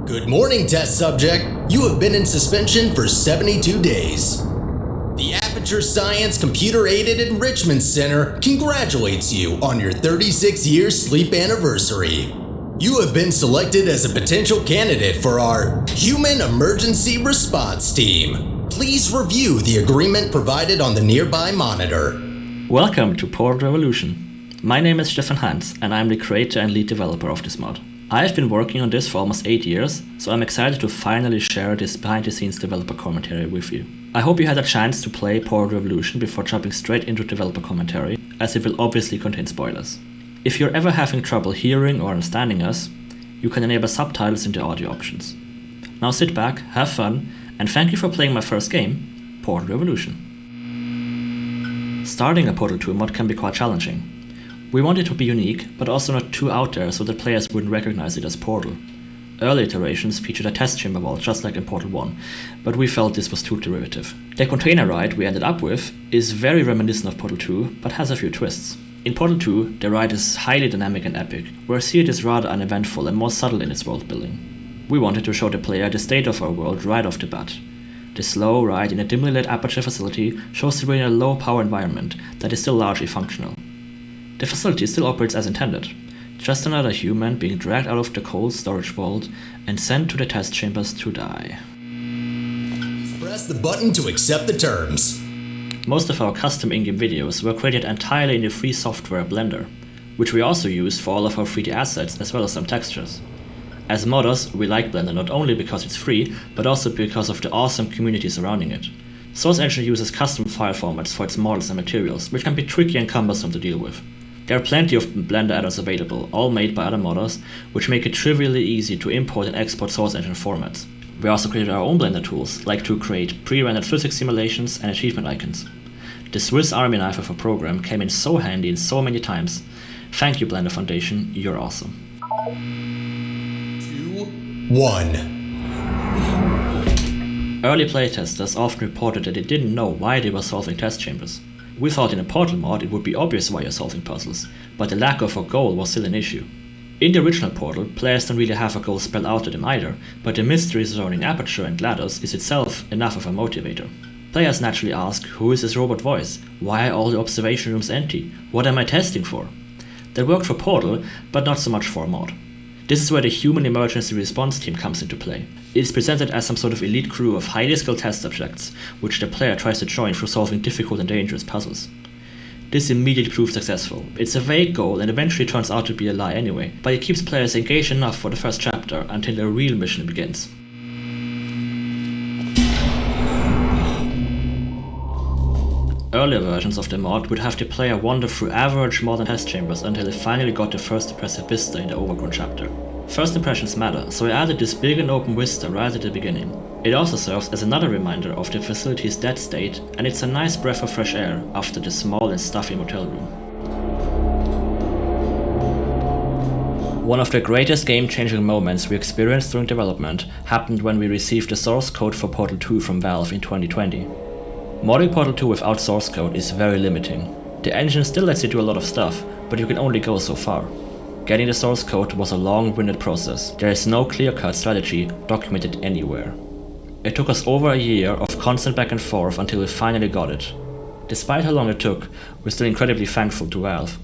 Good morning, test subject. You have been in suspension for 72 days. The Aperture Science Computer-Aided Enrichment Center congratulates you on your 36-year sleep anniversary. You have been selected as a potential candidate for our Human Emergency Response Team. Please review the agreement provided on the nearby monitor. Welcome to Portal Revolution. My name is Stefan Hans, and I'm the creator and lead developer of this mod. I've been working on this for almost 8 years, so I'm excited to finally share this behind-the-scenes developer commentary with you. I hope you had a chance to play Portal Revolution before jumping straight into developer commentary, as it will obviously contain spoilers. If you're ever having trouble hearing or understanding us, you can enable subtitles in the audio options. Now sit back, have fun, and thank you for playing my first game, Portal Revolution. Starting a Portal 2 mod can be quite challenging. We want it to be unique, but also not too out there so that players wouldn't recognize it as Portal. Early iterations featured a test chamber vault just like in Portal 1, but we felt this was too derivative. The container ride we ended up with is very reminiscent of Portal 2, but has a few twists. In Portal 2, the ride is highly dynamic and epic, whereas here it is rather uneventful and more subtle in its world building. We wanted to show the player the state of our world right off the bat. The slow ride in a dimly lit Aperture facility shows the way in a low power environment that is still largely functional. The facility still operates as intended, just another human being dragged out of the cold storage vault and sent to the test chambers to die. Press the button to accept the terms. Most of our custom in-game videos were created entirely in the free software Blender, which we also used for all of our 3D assets as well as some textures. As modders, we like Blender not only because it's free, but also because of the awesome community surrounding it. Source Engine uses custom file formats for its models and materials, which can be tricky and cumbersome to deal with. There are plenty of Blender add-ons available, all made by other modders, which make it trivially easy to import and export Source Engine formats. We also created our own Blender tools, like to create pre-rendered physics simulations and achievement icons. The Swiss Army knife of a program came in so handy and so many times. Thank you, Blender Foundation, you're awesome. 2, 1. Early playtesters often reported that they didn't know why they were solving test chambers. We thought in a Portal mod it would be obvious why you're solving puzzles, but the lack of a goal was still an issue. In the original Portal, players don't really have a goal spelled out to them either, but the mystery surrounding Aperture and ladders is itself enough of a motivator. Players naturally ask, who is this robot voice? Why are all the observation rooms empty? What am I testing for? That worked for Portal, but not so much for a mod. This is where the Human Emergency Response Team comes into play. It is presented as some sort of elite crew of highly skilled test subjects, which the player tries to join through solving difficult and dangerous puzzles. This immediately proves successful. It's a vague goal and eventually turns out to be a lie anyway, but it keeps players engaged enough for the first chapter until the real mission begins. Earlier versions of the mod would have the player wander through average modern test chambers until they finally got the first impressive vista in the overgrown chapter. First impressions matter, so I added this big and open vista right at the beginning. It also serves as another reminder of the facility's dead state, and it's a nice breath of fresh air after the small and stuffy motel room. One of the greatest game-changing moments we experienced during development happened when we received the source code for Portal 2 from Valve in 2020. Modding Portal 2 without source code is very limiting. The engine still lets you do a lot of stuff, but you can only go so far. Getting the source code was a long-winded process. There is no clear-cut strategy documented anywhere. It took us over a year of constant back and forth until we finally got it. Despite how long it took, we're still incredibly thankful to Valve.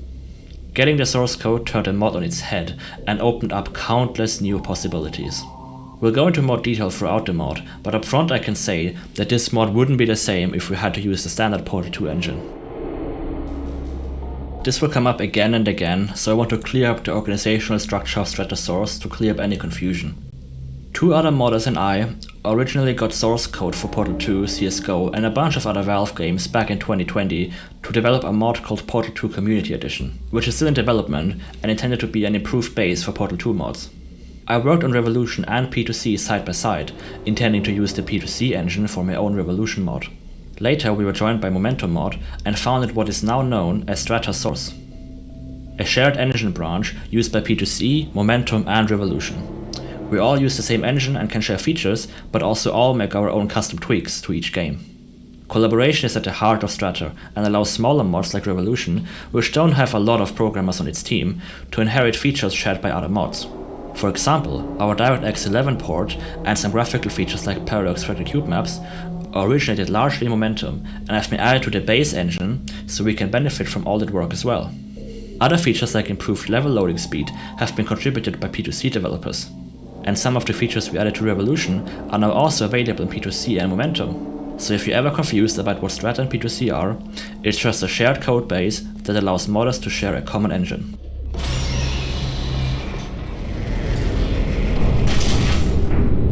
Getting the source code turned the mod on its head and opened up countless new possibilities. We'll go into more detail throughout the mod, but up front I can say that this mod wouldn't be the same if we had to use the standard Portal 2 engine. This will come up again and again, so I want to clear up the organizational structure of Stratosaurus to clear up any confusion. 2 other modders and I originally got source code for Portal 2, CSGO, and a bunch of other Valve games back in 2020 to develop a mod called Portal 2 Community Edition, which is still in development and intended to be an improved base for Portal 2 mods. I worked on Revolution and P2C side by side, intending to use the P2C engine for my own Revolution mod. Later we were joined by Momentum Mod and founded what is now known as Stratosaurus, a shared engine branch used by P2C, Momentum and Revolution. We all use the same engine and can share features, but also all make our own custom tweaks to each game. Collaboration is at the heart of Strata and allows smaller mods like Revolution, which don't have a lot of programmers on its team, to inherit features shared by other mods. For example, our DirectX 11 port and some graphical features like paradox threaded cube maps originated largely in Momentum and have been added to the base engine so we can benefit from all that work as well. Other features like improved level loading speed have been contributed by P2C developers. And some of the features we added to Revolution are now also available in P2C and Momentum. So if you're ever confused about what Strata and P2C are, it's just a shared code base that allows modders to share a common engine.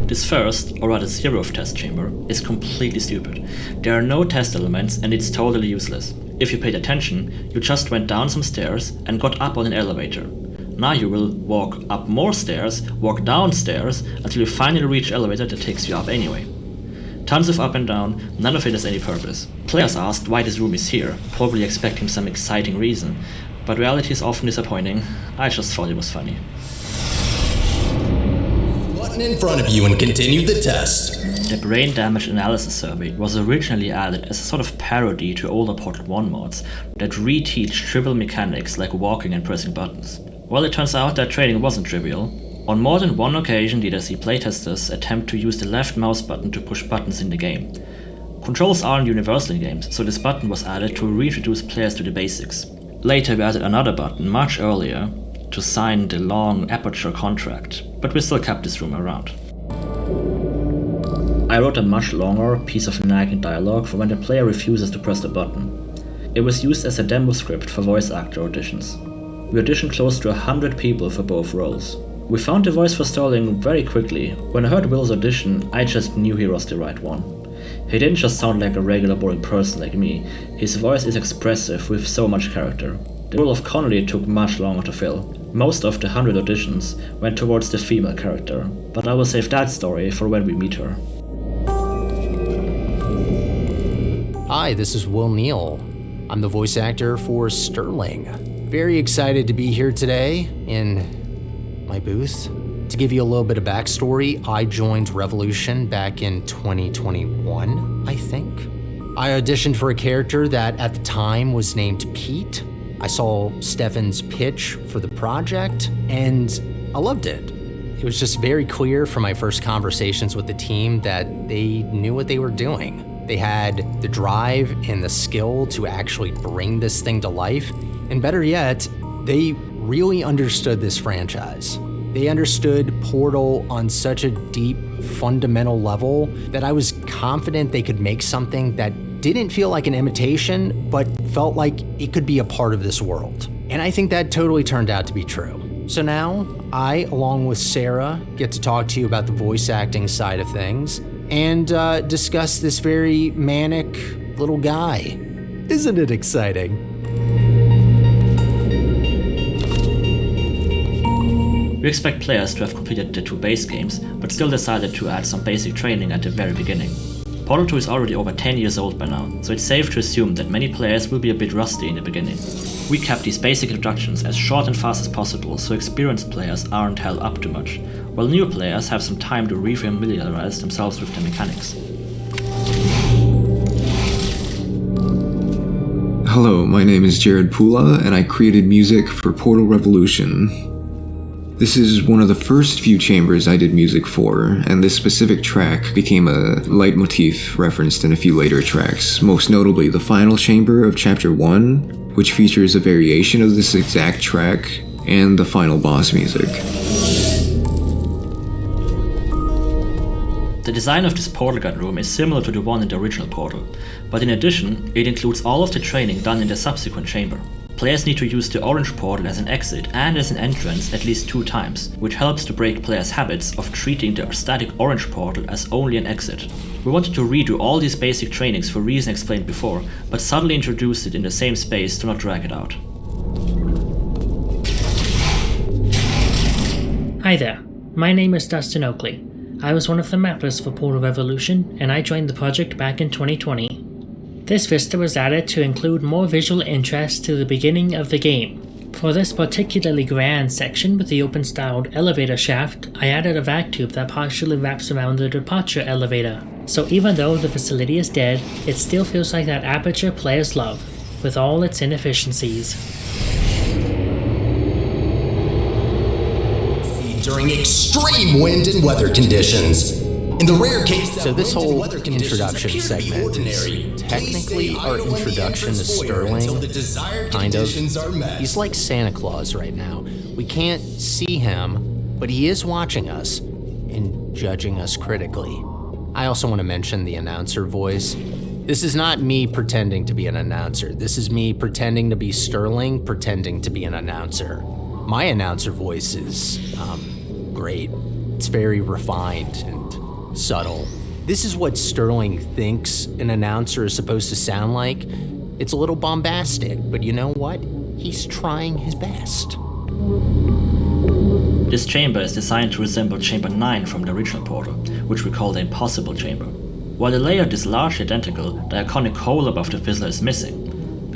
This first, or rather zeroth test chamber, is completely stupid. There are no test elements and it's totally useless. If you paid attention, you just went down some stairs and got up on an elevator. Now you will walk up more stairs, walk down stairs, until you finally reach an elevator that takes you up anyway. Tons of up and down, none of it has any purpose. Players asked why this room is here, probably expecting some exciting reason, but reality is often disappointing. I just thought it was funny. Button in front of you and continue the test. The Brain Damage Analysis Survey was originally added as a sort of parody to older Portal 1 mods that reteach trivial mechanics like walking and pressing buttons. Well, it turns out that training wasn't trivial. On more than one occasion did I see playtesters attempt to use the left mouse button to push buttons in the game. Controls aren't universal in games, so this button was added to reintroduce players to the basics. Later we added another button, much earlier, to sign the long aperture contract, but we still kept this room around. I wrote a much longer piece of nagging dialogue for when the player refuses to press the button. It was used as a demo script for voice actor auditions. We auditioned close to 100 people for both roles. We found the voice for Sterling very quickly. When I heard Will's audition, I just knew he was the right one. He didn't just sound like a regular boring person like me, his voice is expressive with so much character. The role of Connolly took much longer to fill. Most of the 100 auditions went towards the female character, but I will save that story for when we meet her. Hi, this is Will Neal. I'm the voice actor for Sterling. Very excited to be here today in my booth. To give you a little bit of backstory, I joined Revolution back in 2021, I think. I auditioned for a character that at the time was named Pete. I saw Stefan's pitch for the project and I loved it. It was just very clear from my first conversations with the team that they knew what they were doing. They had the drive and the skill to actually bring this thing to life. And better yet, they really understood this franchise. They understood Portal on such a deep, fundamental level that I was confident they could make something that didn't feel like an imitation, but felt like it could be a part of this world. And I think that totally turned out to be true. So now, I, along with Sarah, get to talk to you about the voice acting side of things and discuss this very manic little guy. Isn't it exciting? We expect players to have completed the 2 base games, but still decided to add some basic training at the very beginning. Portal 2 is already over 10 years old by now, so it's safe to assume that many players will be a bit rusty in the beginning. We kept these basic introductions as short and fast as possible so experienced players aren't held up too much, while new players have some time to re-familiarize themselves with the mechanics. Hello, my name is Jared Pula, and I created music for Portal Revolution. This is one of the first few chambers I did music for, and this specific track became a leitmotif referenced in a few later tracks, most notably the final chamber of Chapter 1, which features a variation of this exact track, and the final boss music. The design of this portal gun room is similar to the one in the original Portal, but in addition, it includes all of the training done in the subsequent chamber. Players need to use the orange portal as an exit and as an entrance at least 2 times, which helps to break players' habits of treating the static orange portal as only an exit. We wanted to redo all these basic trainings for reasons explained before, but subtly introduced it in the same space to not drag it out. Hi there, my name is Dustin Oakley. I was one of the mappers for Portal Revolution, and I joined the project back in 2020. This vista was added to include more visual interest to the beginning of the game. For this particularly grand section with the open-styled elevator shaft, I added a vac tube that partially wraps around the departure elevator. So even though the facility is dead, it still feels like that Aperture players love, with all its inefficiencies. During extreme wind and weather conditions. In the rare case that So this wind and whole weather conditions introduction appear to be segment ordinary, is technically please stay our idle in the introduction to entrance foyer Sterling, until the desired kind of. conditions are met. He's like Santa Claus right now. We can't see him, but he is watching us and judging us critically. I also want to mention the announcer voice. This is not me pretending to be an announcer. This is me pretending to be Sterling, pretending to be an announcer. My announcer voice is, great. It's very refined and subtle. This is what Sterling thinks an announcer is supposed to sound like. It's a little bombastic, but you know what? He's trying his best. This chamber is designed to resemble Chamber 9 from the original Portal, which we call the Impossible Chamber. While the layout is largely identical, the iconic hole above the fizzler is missing.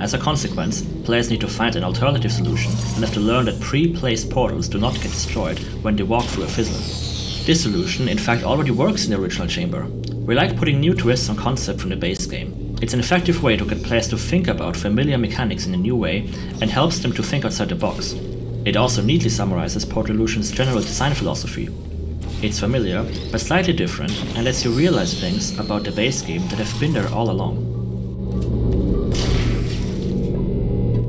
As a consequence, players need to find an alternative solution and have to learn that pre-placed portals do not get destroyed when they walk through a fizzler. This solution in fact already works in the original chamber. We like putting new twists on concept from the base game. It's an effective way to get players to think about familiar mechanics in a new way and helps them to think outside the box. It also neatly summarizes Portal Illusion's general design philosophy. It's familiar, but slightly different, and lets you realize things about the base game that have been there all along.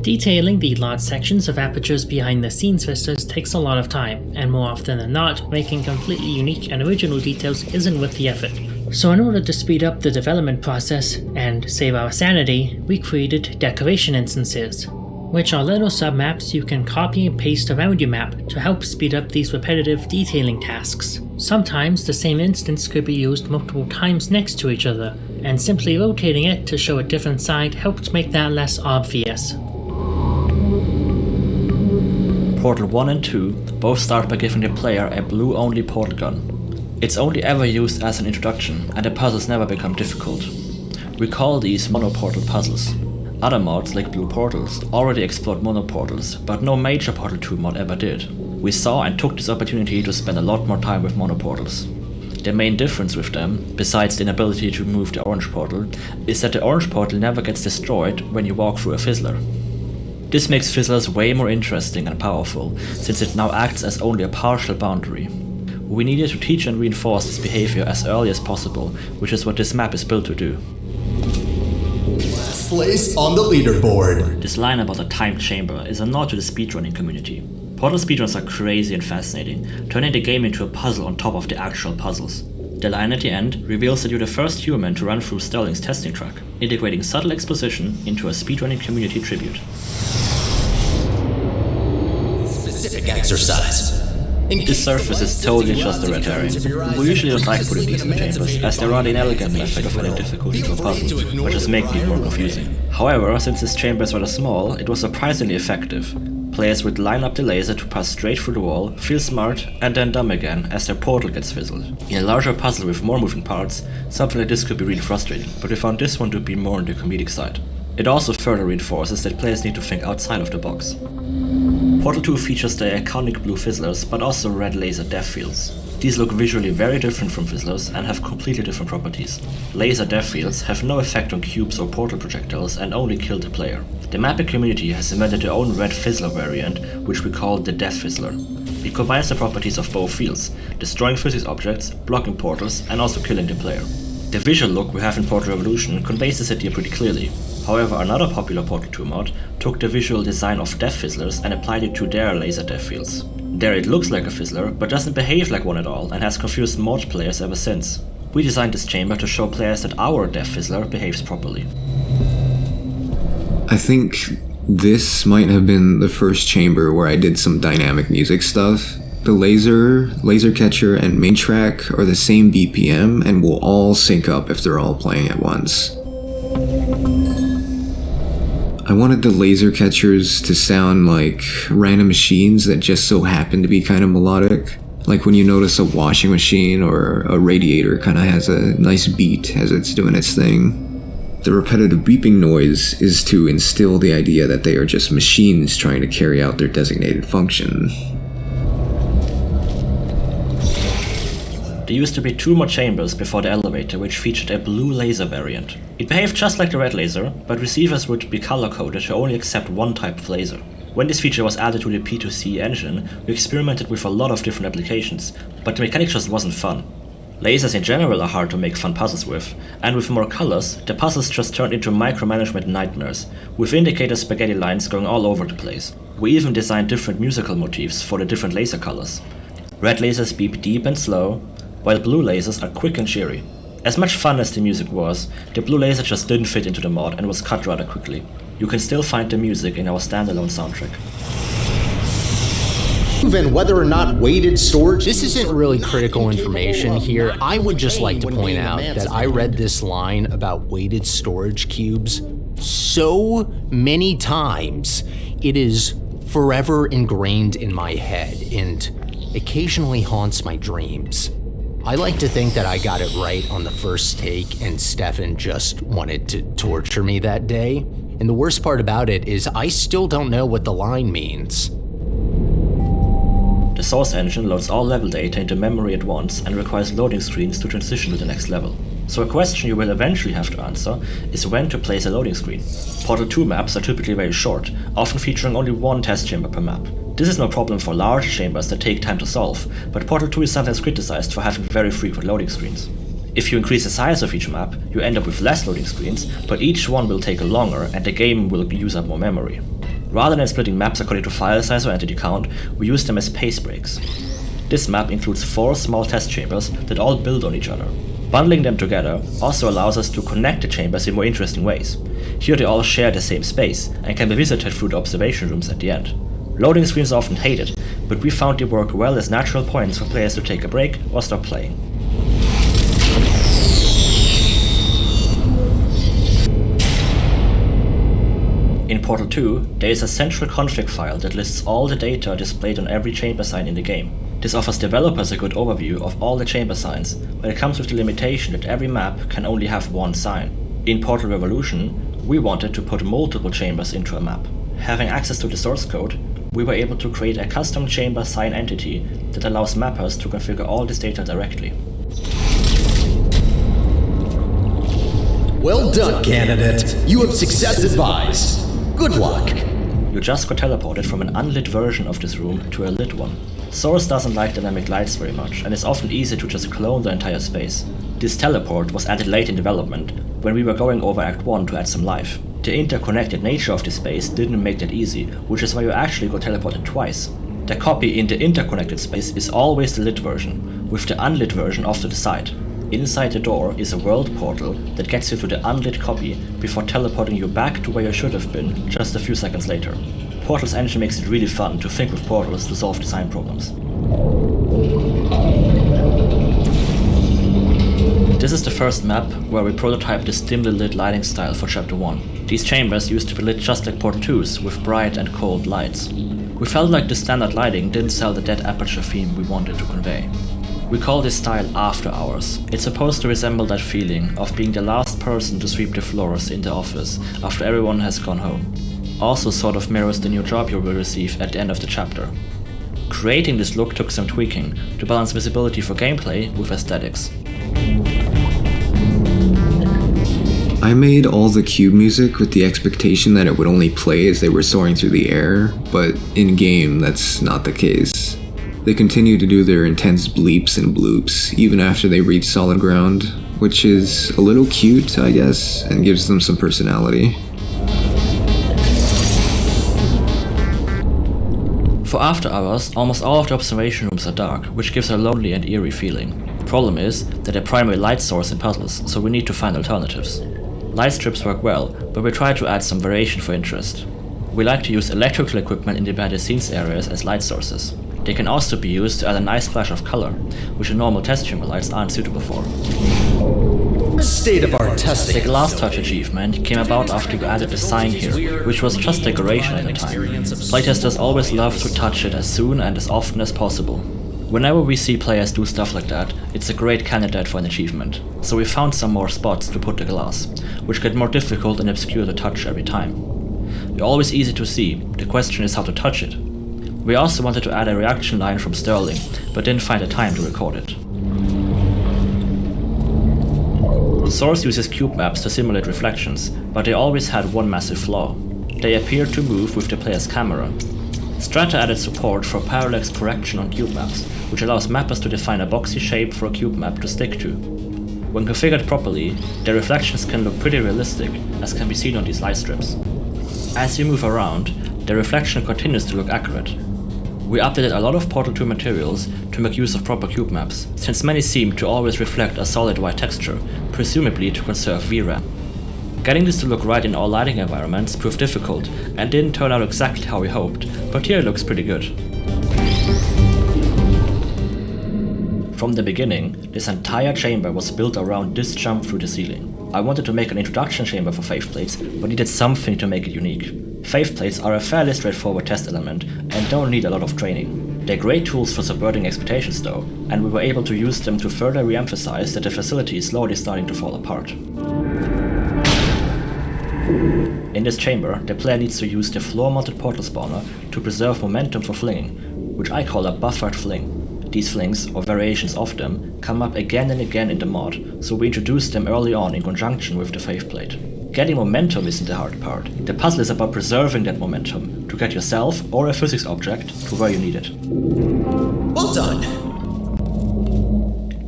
Detailing the large sections of Aperture's behind-the-scenes vistas takes a lot of time, and more often than not, making completely unique and original details isn't worth the effort. So in order to speed up the development process and save our sanity, we created decoration instances, which are little submaps you can copy and paste around your map to help speed up these repetitive detailing tasks. Sometimes the same instance could be used multiple times next to each other, and simply rotating it to show a different side helped make that less obvious. Portal 1 and 2 both start by giving the player a blue-only portal gun. It's only ever used as an introduction, and the puzzles never become difficult. We call these monoportal puzzles. Other mods, like Blue Portals, already explored monoportals, but no major Portal 2 mod ever did. We saw and took this opportunity to spend a lot more time with monoportals. The main difference with them, besides the inability to remove the orange portal, is that the orange portal never gets destroyed when you walk through a fizzler. This makes fizzlers way more interesting and powerful, since it now acts as only a partial boundary. We needed to teach and reinforce this behavior as early as possible, which is what this map is built to do. Last place on the leaderboard. This line about a timed chamber is a nod to the speedrunning community. Portal speedruns are crazy and fascinating, turning the game into a puzzle on top of the actual puzzles. The line at the end reveals that you're the first human to run through Sterling's testing track, integrating subtle exposition into a speedrunning community tribute. Specific exercise. This surface is totally just a red herring. We usually don't like putting these in the chambers, as they're rather inelegant method of adding difficulty to a puzzle, but just make it more confusing. However, since this chamber is rather small, it was surprisingly effective. Players would line up the laser to pass straight through the wall, feel smart, and then dumb again as their portal gets fizzled. In a larger puzzle with more moving parts, something like this could be really frustrating, but we found this one to be more on the comedic side. It also further reinforces that players need to think outside of the box. Portal 2 features the iconic blue fizzlers, but also red laser death fields. These look visually very different from fizzlers and have completely different properties. Laser death fields have no effect on cubes or portal projectiles and only kill the player. The mapping community has invented their own red fizzler variant, which we call the Death Fizzler. It combines the properties of both fields, destroying physics objects, blocking portals, and also killing the player. The visual look we have in Portal Revolution conveys this idea pretty clearly. However, another popular Portal 2 mod took the visual design of Death Fizzlers and applied it to their laser death fields. There it looks like a fizzler, but doesn't behave like one at all, and has confused mod players ever since. We designed this chamber to show players that our Death Fizzler behaves properly. I think This might have been the first chamber where I did some dynamic music stuff. The laser catcher, and main track are the same BPM and will all sync up if they're all playing at once. I wanted the laser catchers to sound like random machines that just so happen to be kind of melodic. Like when you notice a washing machine or a radiator kind of has a nice beat as it's doing its thing. The repetitive beeping noise is to instill the idea that they are just machines trying to carry out their designated function. There used to be 2 more chambers before the elevator, which featured a blue laser variant. It behaved just like the red laser, but receivers would be color-coded to only accept one type of laser. When this feature was added to the P2C engine, we experimented with a lot of different applications, but the mechanic just wasn't fun. Lasers in general are hard to make fun puzzles with, and with more colors, the puzzles just turned into micromanagement nightmares, with indicator spaghetti lines going all over the place. We even designed different musical motifs for the different laser colors. Red lasers beep deep and slow, while blue lasers are quick and cheery. As much fun as the music was, the blue laser just didn't fit into the mod and was cut rather quickly. You can still find the music in our standalone soundtrack. And whether or not weighted storage... This isn't really critical information here. I would just like to point out that I read this line about weighted storage cubes so many times. It is forever ingrained in my head and occasionally haunts my dreams. I like to think that I got it right on the first take and Stefan just wanted to torture me that day. And the worst part about it is I still don't know what the line means. The source engine loads all level data into memory at once and requires loading screens to transition to the next level. So a question you will eventually have to answer is when to place a loading screen. Portal 2 maps are typically very short, often featuring only 1 test chamber per map. This is no problem for large chambers that take time to solve, but Portal 2 is sometimes criticized for having very frequent loading screens. If you increase the size of each map, you end up with less loading screens, but each one will take longer and the game will use up more memory. Rather than splitting maps according to file size or entity count, we use them as pace breaks. This map includes 4 small test chambers that all build on each other. Bundling them together also allows us to connect the chambers in more interesting ways. Here they all share the same space and can be visited through the observation rooms at the end. Loading screens are often hated, but we found they work well as natural points for players to take a break or stop playing. In Portal 2, there is a central config file that lists all the data displayed on every chamber sign in the game. This offers developers a good overview of all the chamber signs, but it comes with the limitation that every map can only have 1 sign. In Portal Revolution, we wanted to put multiple chambers into a map. Having access to the source code, we were able to create a custom chamber sign entity that allows mappers to configure all this data directly. Well done, candidate. You have success advised. Good luck. You just got teleported from an unlit version of this room to a lit one. Source doesn't like dynamic lights very much, and it's often easy to just clone the entire space. This teleport was added late in development, when we were going over Act 1 to add some life. The interconnected nature of this space didn't make that easy, which is why you actually got teleported twice. The copy in the interconnected space is always the lit version, with the unlit version off to the side. Inside the door is a world portal that gets you to the unlit copy before teleporting you back to where you should have been just a few seconds later. Portal's engine makes it really fun to think with portals to solve design problems. This is the first map where we prototyped this dimly lit lighting style for Chapter 1. These chambers used to be lit just like Portal 2's, with bright and cold lights. We felt like the standard lighting didn't sell the dead aperture theme we wanted to convey. We call this style After Hours. It's supposed to resemble that feeling of being the last person to sweep the floors in the office after everyone has gone home. Also sort of mirrors the new job you will receive at the end of the chapter. Creating this look took some tweaking to balance visibility for gameplay with aesthetics. I made all the cube music with the expectation that it would only play as they were soaring through the air, but in-game that's not the case. They continue to do their intense bleeps and bloops even after they reach solid ground, which is a little cute, I guess, and gives them some personality. For After Hours, almost all of the observation rooms are dark, which gives a lonely and eerie feeling. The problem is that they're primary light source in puzzles, so we need to find alternatives. Light strips work well, but we try to add some variation for interest. We like to use electrical equipment in the behind-the-scenes areas as light sources. They can also be used to add a nice splash of color, which the normal test chamber lights aren't suitable for. State-of-art testing. The glass touch achievement came about after we added a sign here, which was just decoration at the time. Playtesters always love to touch it as soon and as often as possible. Whenever we see players do stuff like that, it's a great candidate for an achievement. So we found some more spots to put the glass, which get more difficult and obscure to touch every time. They're always easy to see, the question is how to touch it. We also wanted to add a reaction line from Sterling, but didn't find the time to record it. Source uses cube maps to simulate reflections, but they always had one massive flaw. They appeared to move with the player's camera. Strata added support for parallax correction on cube maps, which allows mappers to define a boxy shape for a cube map to stick to. When configured properly, the reflections can look pretty realistic, as can be seen on these light strips. As you move around, the reflection continues to look accurate. We updated a lot of Portal 2 materials to make use of proper cube maps, since many seem to always reflect a solid white texture, presumably to conserve VRAM. Getting this to look right in all lighting environments proved difficult and didn't turn out exactly how we hoped, but here it looks pretty good. From the beginning, this entire chamber was built around this jump through the ceiling. I wanted to make an introduction chamber for faithplates, but needed something to make it unique. Faithplates are a fairly straightforward test element and don't need a lot of training. They're great tools for subverting expectations though, and we were able to use them to further re-emphasize that the facility is slowly starting to fall apart. In this chamber, the player needs to use the floor-mounted portal spawner to preserve momentum for flinging, which I call a buffered fling. These flings, or variations of them, come up again and again in the mod, so we introduced them early on in conjunction with the faithplate. Getting momentum isn't the hard part. The puzzle is about preserving that momentum, to get yourself or a physics object to where you need it. Well done!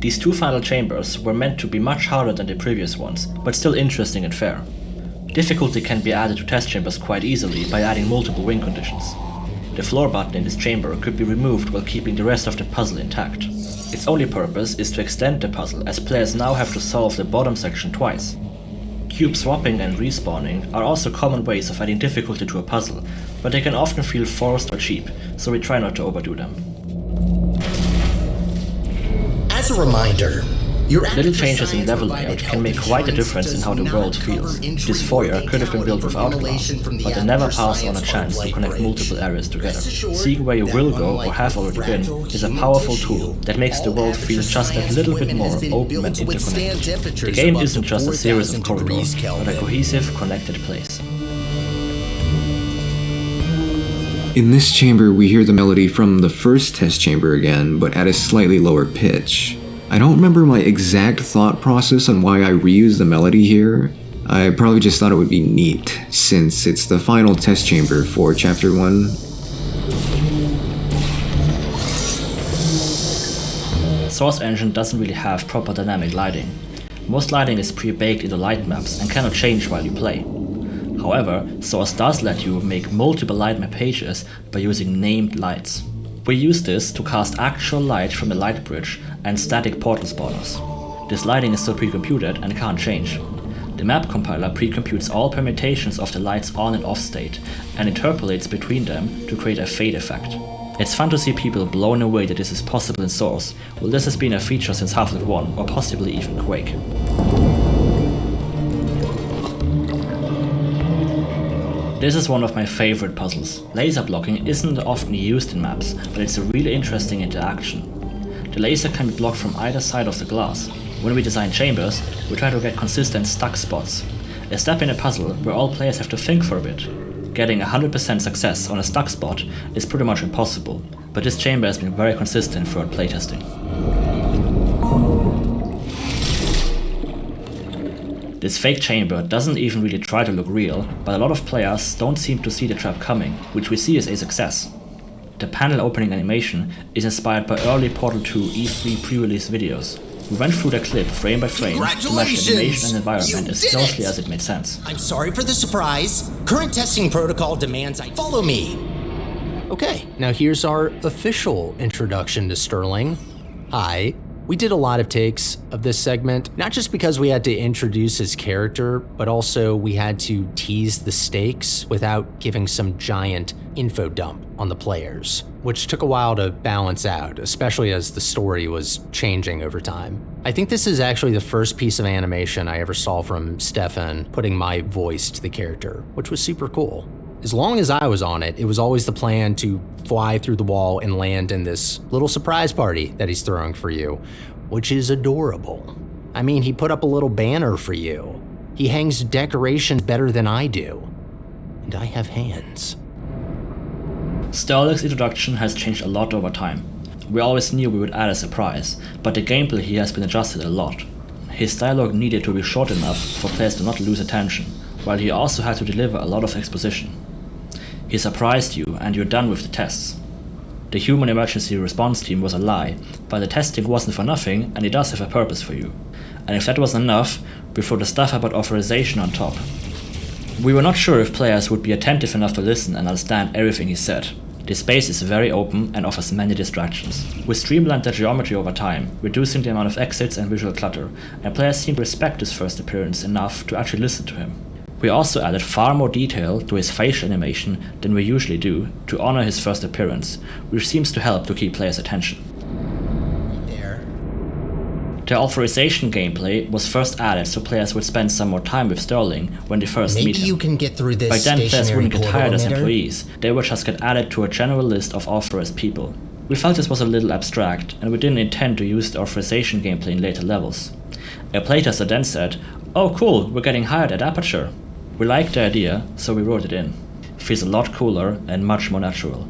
These two final chambers were meant to be much harder than the previous ones, but still interesting and fair. Difficulty can be added to test chambers quite easily by adding multiple win conditions. The floor button in this chamber could be removed while keeping the rest of the puzzle intact. Its only purpose is to extend the puzzle, as players now have to solve the bottom section twice. Cube swapping and respawning are also common ways of adding difficulty to a puzzle, but they can often feel forced or cheap, so we try not to overdo them. As a reminder, your Little changes in level layout can make quite a difference in how the world feels. This foyer could have been built without glass, but they never pass on a chance to connect multiple areas together. Seeing where you will go or have already been is a powerful tool that makes the world feel just a little bit more open and interconnected. The game isn't just a series of corridors, but a cohesive, connected place. In this chamber, we hear the melody from the first test chamber again, but at a slightly lower pitch. I don't remember my exact thought process on why I reused the melody here. I probably just thought it would be neat, since it's the final test chamber for Chapter 1. Source Engine doesn't really have proper dynamic lighting. Most lighting is pre-baked into light maps and cannot change while you play. However, Source does let you make multiple light map pages by using named lights. We use this to cast actual light from the light bridge and static portal spawners. This lighting is still pre-computed and can't change. The map compiler pre-computes all permutations of the light's on and off state and interpolates between them to create a fade effect. It's fun to see people blown away that this is possible in Source, well this has been a feature since Half-Life 1 or possibly even Quake. This is one of my favorite puzzles. Laser blocking isn't often used in maps, but it's a really interesting interaction. The laser can be blocked from either side of the glass. When we design chambers, we try to get consistent stuck spots. A step in a puzzle where all players have to think for a bit. Getting 100% success on a stuck spot is pretty much impossible, but this chamber has been very consistent throughout playtesting. This fake chamber doesn't even really try to look real, but a lot of players don't seem to see the trap coming, which we see as a success. The panel opening animation is inspired by early Portal 2 E3 pre-release videos. We went through the clip frame by frame to match the animation and environment as closely as it made sense. I'm sorry for the surprise. Current testing protocol demands I follow me. Okay, now here's our official introduction to Sterling. Hi, We did a lot of takes of this segment, not just because we had to introduce his character, but also we had to tease the stakes without giving some giant info dump on the players, which took a while to balance out, especially as the story was changing over time. I think this is actually the first piece of animation I ever saw from Stefan putting my voice to the character, which was super cool. As long as I was on it, it was always the plan to fly through the wall and land in this little surprise party that he's throwing for you, which is adorable. I mean, he put up a little banner for you. He hangs decorations better than I do. And I have hands. Sterling's introduction has changed a lot over time. We always knew we would add a surprise, but the gameplay here has been adjusted a lot. His dialogue needed to be short enough for players to not lose attention, while he also had to deliver a lot of exposition. He surprised you, and you're done with the tests. The human emergency response team was a lie, but the testing wasn't for nothing, and it does have a purpose for you. And if that wasn't enough, we throw the stuff about authorization on top. We were not sure if players would be attentive enough to listen and understand everything he said. The space is very open and offers many distractions. We streamlined the geometry over time, reducing the amount of exits and visual clutter, and players seem to respect his first appearance enough to actually listen to him. We also added far more detail to his facial animation than we usually do to honor his first appearance, which seems to help to keep players' attention. The authorization gameplay was first added so players would spend some more time with Sterling when they first meet him. Maybe you can get through this By then players wouldn't get hired as emitter? employees, they would just get added to a general list of authorized people. We felt this was a little abstract, and we didn't intend to use the authorization gameplay in later levels. A playtester then said, "Oh cool, we're getting hired at Aperture." We liked the idea, so we wrote it in. It feels a lot cooler and much more natural.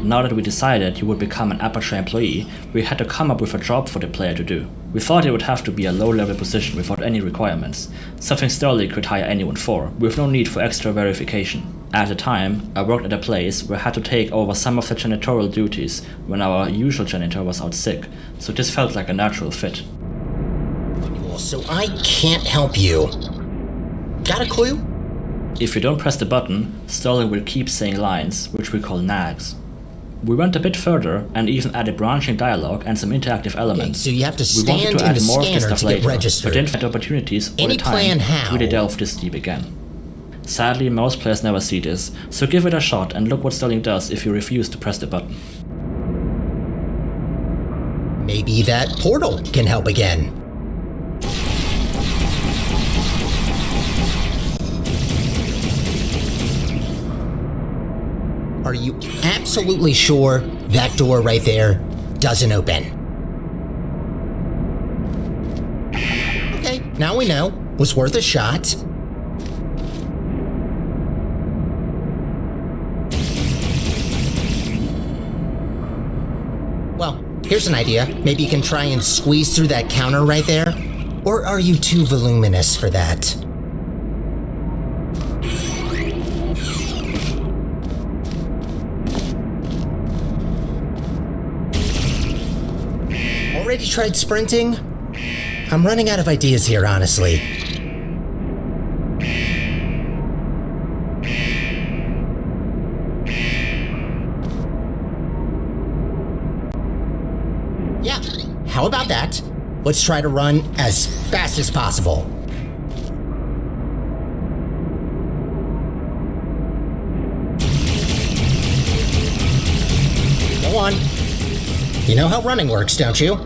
Now that we decided you would become an Aperture employee, we had to come up with a job for the player to do. We thought it would have to be a low-level position without any requirements, something Sterling could hire anyone for, with no need for extra verification. At the time, I worked at a place where I had to take over some of the janitorial duties when our usual janitor was out sick, so this felt like a natural fit. So I can't help you. Got a clue? If you don't press the button, Sterling will keep saying lines, which we call nags. We went a bit further and even added branching dialogue and some interactive elements. So you have to We wanted stand to in add the more of this scanner stuff to get later, registered. but didn't find opportunities all Any the time plan how? to really delve this deep again. Sadly, most players never see this, so give it a shot and look what Sterling does if you refuse to press the button. Maybe that portal can help again. Are you absolutely sure that door right there doesn't open? Okay, now we know. Was worth a shot. Well, here's an idea. Maybe you can try and squeeze through that counter right there? Or are you too voluminous for that? Already tried sprinting? I'm running out of ideas here, honestly. Yeah, how about that? Let's try to run as fast as possible. Go on. You know how running works, don't you?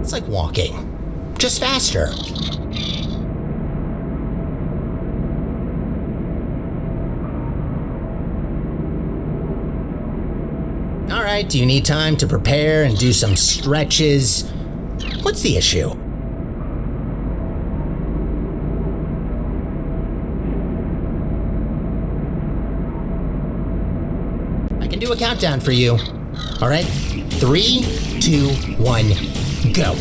It's like walking, just faster. All right, do you need time to prepare and do some stretches? What's the issue? I can do a countdown for you. All right, 3, 2, 1, go.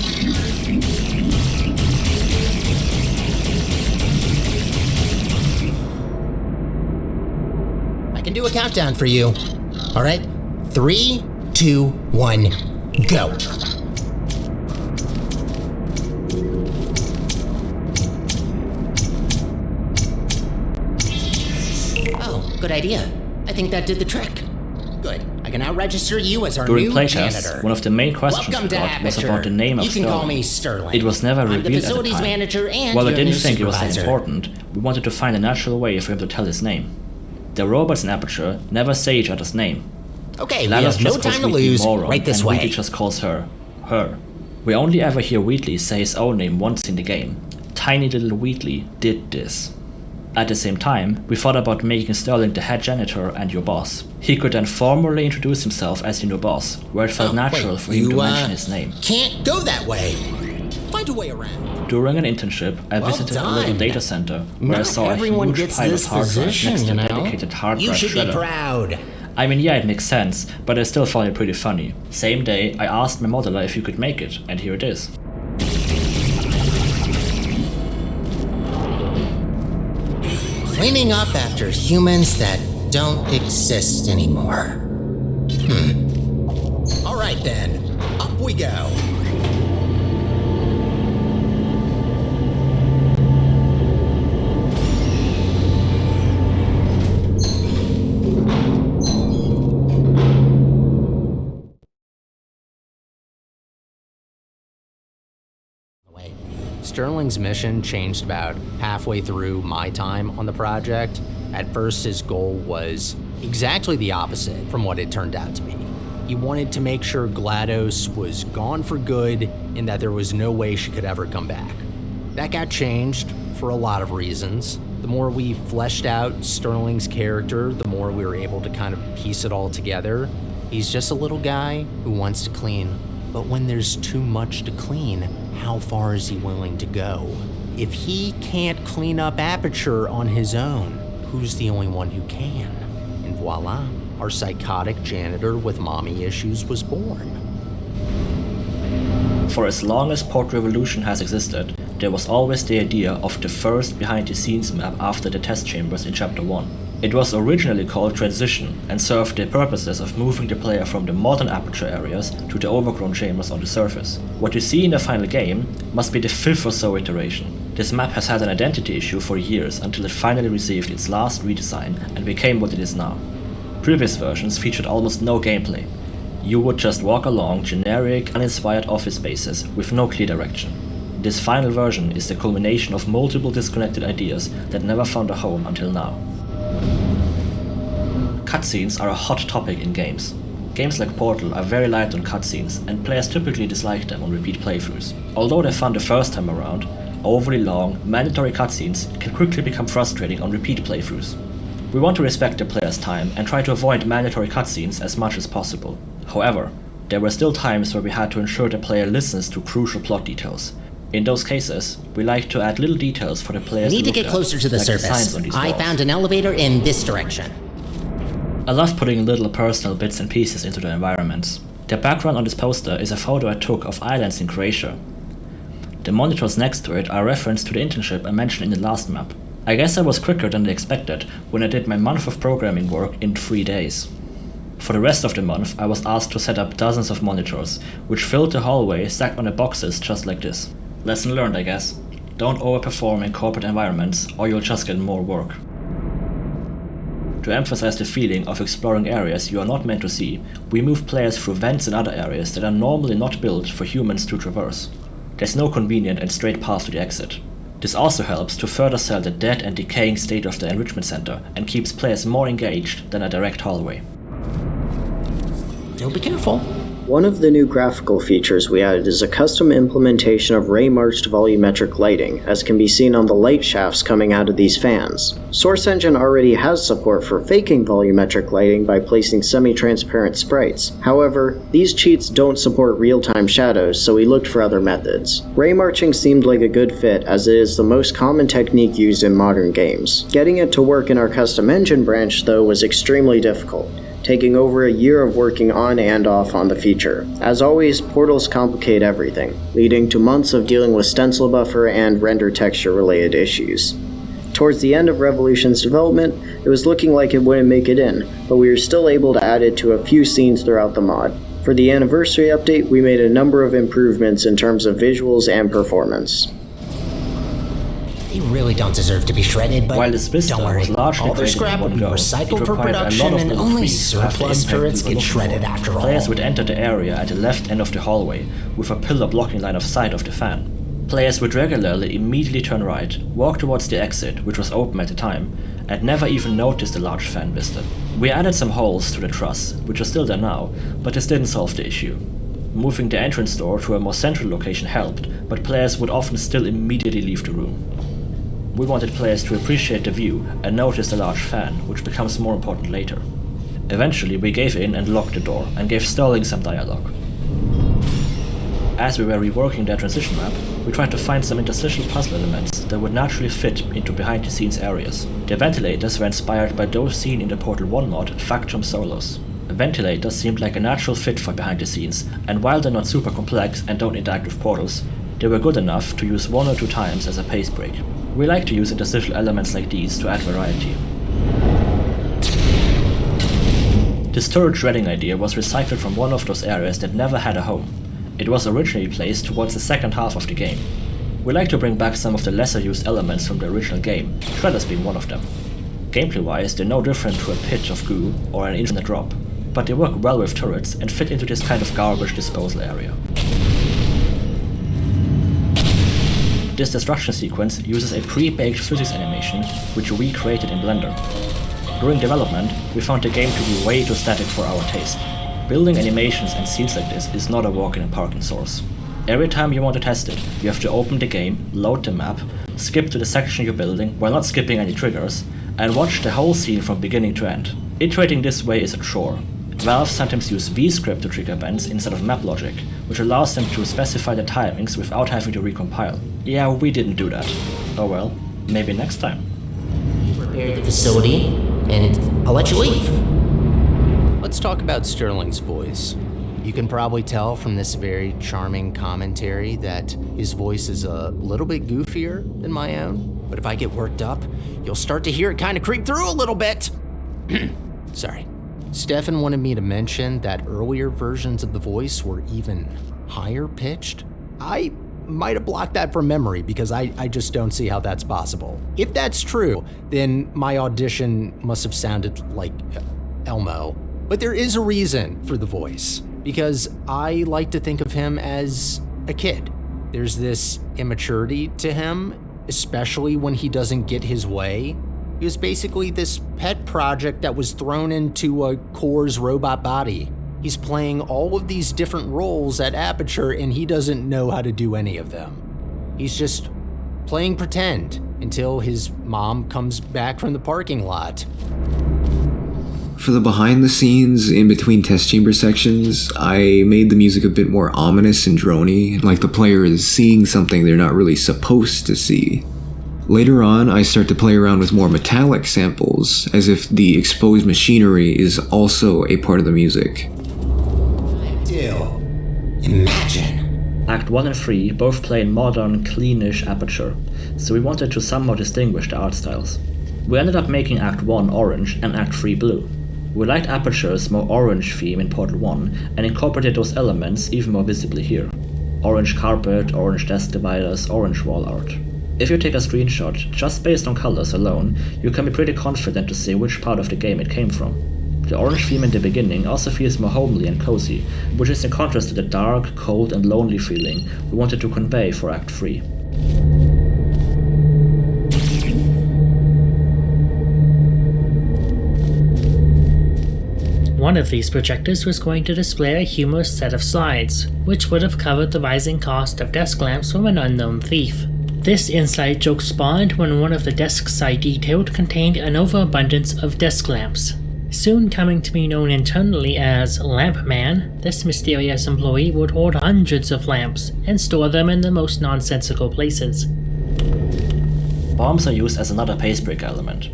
I can do a countdown for you. All right, 3, 2, 1, go. good idea. I think that did the trick. Good. I can now register you as our During new playtests, janitor. one of the main questions Welcome we to got was Aperture. about the name of You can Sterling. call me Sterling. It was never I'm the revealed at the facilities time. manager and While we your didn't new think it was that supervisor. important, we wanted to find a natural way for him to tell his name. The robots in Aperture never say each other's name. Okay, we Lana have no just calls time to Wheatley lose. Moron, Right this and Wheatley way. just calls her. We only ever hear Wheatley say his own name once in the game. Tiny little Wheatley did this. At the same time, we thought about making Sterling the head janitor and your boss. He could then formally introduce himself as your new boss, where it felt natural wait, for him to you, mention his name. Can't go that way. Find a way around. During an internship, I Well visited a little done. data center where I Not saw a everyone huge gets pile this of hard drives position, next to you a know. dedicated hard You drive should shredder. be proud. I mean, yeah, it makes sense, but I still found it pretty funny. Same day, I asked my modeler if you could make it, and here it is. Cleaning up after humans that don't exist anymore. All right then, up we go. Sterling's mission changed about halfway through my time on the project. At first, his goal was exactly the opposite from what it turned out to be. He wanted to make sure GLaDOS was gone for good and that there was no way she could ever come back. That got changed for a lot of reasons. The more we fleshed out Sterling's character, the more we were able to kind of piece it all together. He's just a little guy who wants to clean, but when there's too much to clean, how far is he willing to go? If he can't clean up Aperture on his own, who's the only one who can? And voila, our psychotic janitor with mommy issues was born. For as long as Port Revolution has existed, there was always the idea of the first behind-the-scenes map after the test chambers in Chapter 1. It was originally called Transition and served the purposes of moving the player from the modern Aperture areas to the overgrown chambers on the surface. What you see in the final game must be the 5th or so iteration. This map has had an identity issue for years until it finally received its last redesign and became what it is now. Previous versions featured almost no gameplay. You would just walk along generic, uninspired office spaces with no clear direction. This final version is the culmination of multiple disconnected ideas that never found a home until now. Cutscenes are a hot topic in games. Games like Portal are very light on cutscenes, and players typically dislike them on repeat playthroughs. Although they're fun the first time around, overly long, mandatory cutscenes can quickly become frustrating on repeat playthroughs. We want to respect the player's time and try to avoid mandatory cutscenes as much as possible. However, there were still times where we had to ensure the player listens to crucial plot details. In those cases, we like to add little details for the players Need to look get at, closer to the like surface. signs on these I walls. found an elevator in this direction. I love putting little personal bits and pieces into the environments. The background on this poster is a photo I took of islands in Croatia. The monitors next to it are a reference to the internship I mentioned in the last map. I guess I was quicker than they expected when I did my month of programming work in 3 days. For the rest of the month, I was asked to set up dozens of monitors, which filled the hallway stacked on the boxes just like this. Lesson learned, I guess. Don't overperform in corporate environments, or you'll just get more work. To emphasize the feeling of exploring areas you are not meant to see, we move players through vents in other areas that are normally not built for humans to traverse. There's no convenient and straight path to the exit. This also helps to further sell the dead and decaying state of the enrichment center and keeps players more engaged than a direct hallway. Don't be careful. One of the new graphical features we added is a custom implementation of ray-marched volumetric lighting, as can be seen on the light shafts coming out of these fans. Source Engine already has support for faking volumetric lighting by placing semi-transparent sprites. However, these cheats don't support real-time shadows, so we looked for other methods. Ray marching seemed like a good fit, as it is the most common technique used in modern games. Getting it to work in our custom engine branch, though, was extremely difficult, taking over a year of working on and off on the feature. As always, portals complicate everything, leading to months of dealing with stencil buffer and render texture related issues. Towards the end of Revolution's development, it was looking like it wouldn't make it in, but we were still able to add it to a few scenes throughout the mod. For the anniversary update, we made a number of improvements in terms of visuals and performance. They really don't deserve to be shredded, but While this vista don't worry, was largely all their created scrap in will one be go, recycled it for required a lot production, of and little only trees to have the surplus impact we turrets were get looking shredded for. after all. Players would enter the area at the left end of the hallway with a pillar blocking line of sight of the fan. Players would regularly immediately turn right, walk towards the exit, which was open at the time, and never even notice the large fan vista. We added some holes to the truss, which are still there now, but this didn't solve the issue. Moving the entrance door to a more central location helped, but players would often still immediately leave the room. We wanted players to appreciate the view and notice the large fan, which becomes more important later. Eventually we gave in and locked the door, and gave Sterling some dialogue. As we were reworking their transition map, we tried to find some interstitial puzzle elements that would naturally fit into behind-the-scenes areas. The ventilators were inspired by those seen in the Portal 1 mod, Factum Solos. Ventilators seemed like a natural fit for behind-the-scenes, and while they're not super complex and don't interact with portals, they were good enough to use 1 or 2 times as a pace break. We like to use interstitial elements like these to add variety. This turret shredding idea was recycled from one of those areas that never had a home. It was originally placed towards the second half of the game. We like to bring back some of the lesser used elements from the original game, shredders being one of them. Gameplay wise, they're no different to a pit of goo or an infinite drop, but they work well with turrets and fit into this kind of garbage disposal area. This destruction sequence uses a pre-baked physics animation which we created in Blender. During development, we found the game to be way too static for our taste. Building animations and scenes like this is not a walk in a park in Source. Every time you want to test it, you have to open the game, load the map, skip to the section you're building while not skipping any triggers, and watch the whole scene from beginning to end. Iterating this way is a chore. Valve sometimes use VScript to trigger events instead of map logic, which allows them to specify the timings without having to recompile. Yeah, we didn't do that. Oh well, maybe next time. Prepare the facility, and I'll let you leave. Let's talk about Sterling's voice. You can probably tell from this very charming commentary that his voice is a little bit goofier than my own, but if I get worked up, you'll start to hear it kind of creep through a little bit. Sorry. Stefan wanted me to mention that earlier versions of the voice were even higher pitched. I might have blocked that from memory because I just don't see how that's possible. If that's true, then my audition must have sounded like Elmo. But there is a reason for the voice, because I like to think of him as a kid. There's this immaturity to him, especially when he doesn't get his way. He was basically this pet project that was thrown into a Core's robot body. He's playing all of these different roles at Aperture and he doesn't know how to do any of them. He's just playing pretend until his mom comes back from the parking lot. For the behind the scenes, in between test chamber sections, I made the music a bit more ominous and drony, like the player is seeing something they're not really supposed to see. Later on, I start to play around with more metallic samples, as if the exposed machinery is also a part of the music. Imagine. Act 1 and 3 both play in modern, cleanish Aperture, so we wanted to somehow distinguish the art styles. We ended up making Act 1 orange and Act 3 blue. We liked Aperture's more orange theme in Portal 1 and incorporated those elements even more visibly here. Orange carpet, orange desk dividers, orange wall art. If you take a screenshot just based on colors alone, you can be pretty confident to say which part of the game it came from. The orange theme in the beginning also feels more homely and cozy, which is in contrast to the dark, cold and lonely feeling we wanted to convey for Act 3. One of these projectors was going to display a humorous set of slides, which would have covered the rising cost of desk lamps from an unknown thief. This inside joke spawned when one of the desks I detailed contained an overabundance of desk lamps. Soon coming to be known internally as Lamp Man, this mysterious employee would hoard hundreds of lamps and store them in the most nonsensical places. Bombs are used as another pace break element.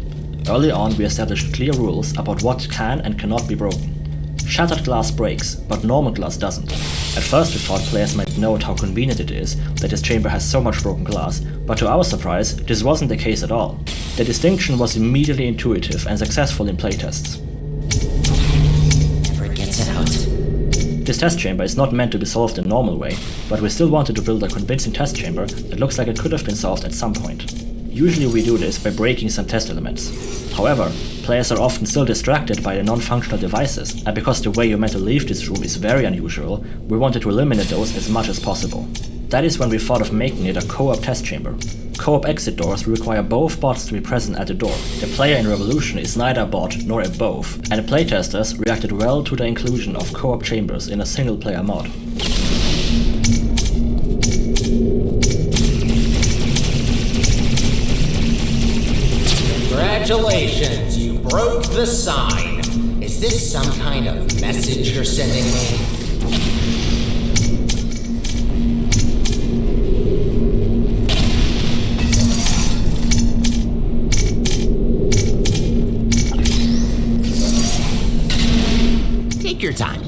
Early on we established clear rules about what can and cannot be broken. Shattered glass breaks, but normal glass doesn't. At first we thought players might note how convenient it is that this chamber has so much broken glass, but to our surprise, this wasn't the case at all. The distinction was immediately intuitive and successful in playtests. Never gets it out. This test chamber is not meant to be solved in a normal way, but we still wanted to build a convincing test chamber that looks like it could have been solved at some point. Usually we do this by breaking some test elements. However, players are often still distracted by the non-functional devices, and because the way you're meant to leave this room is very unusual, we wanted to eliminate those as much as possible. That is when we thought of making it a co-op test chamber. Co-op exit doors require both bots to be present at the door. The player in Revolution is neither a bot nor a both, and the playtesters reacted well to the inclusion of co-op chambers in a single-player mod. Congratulations, you broke the sign. Is this some kind of message you're sending me? Take your time.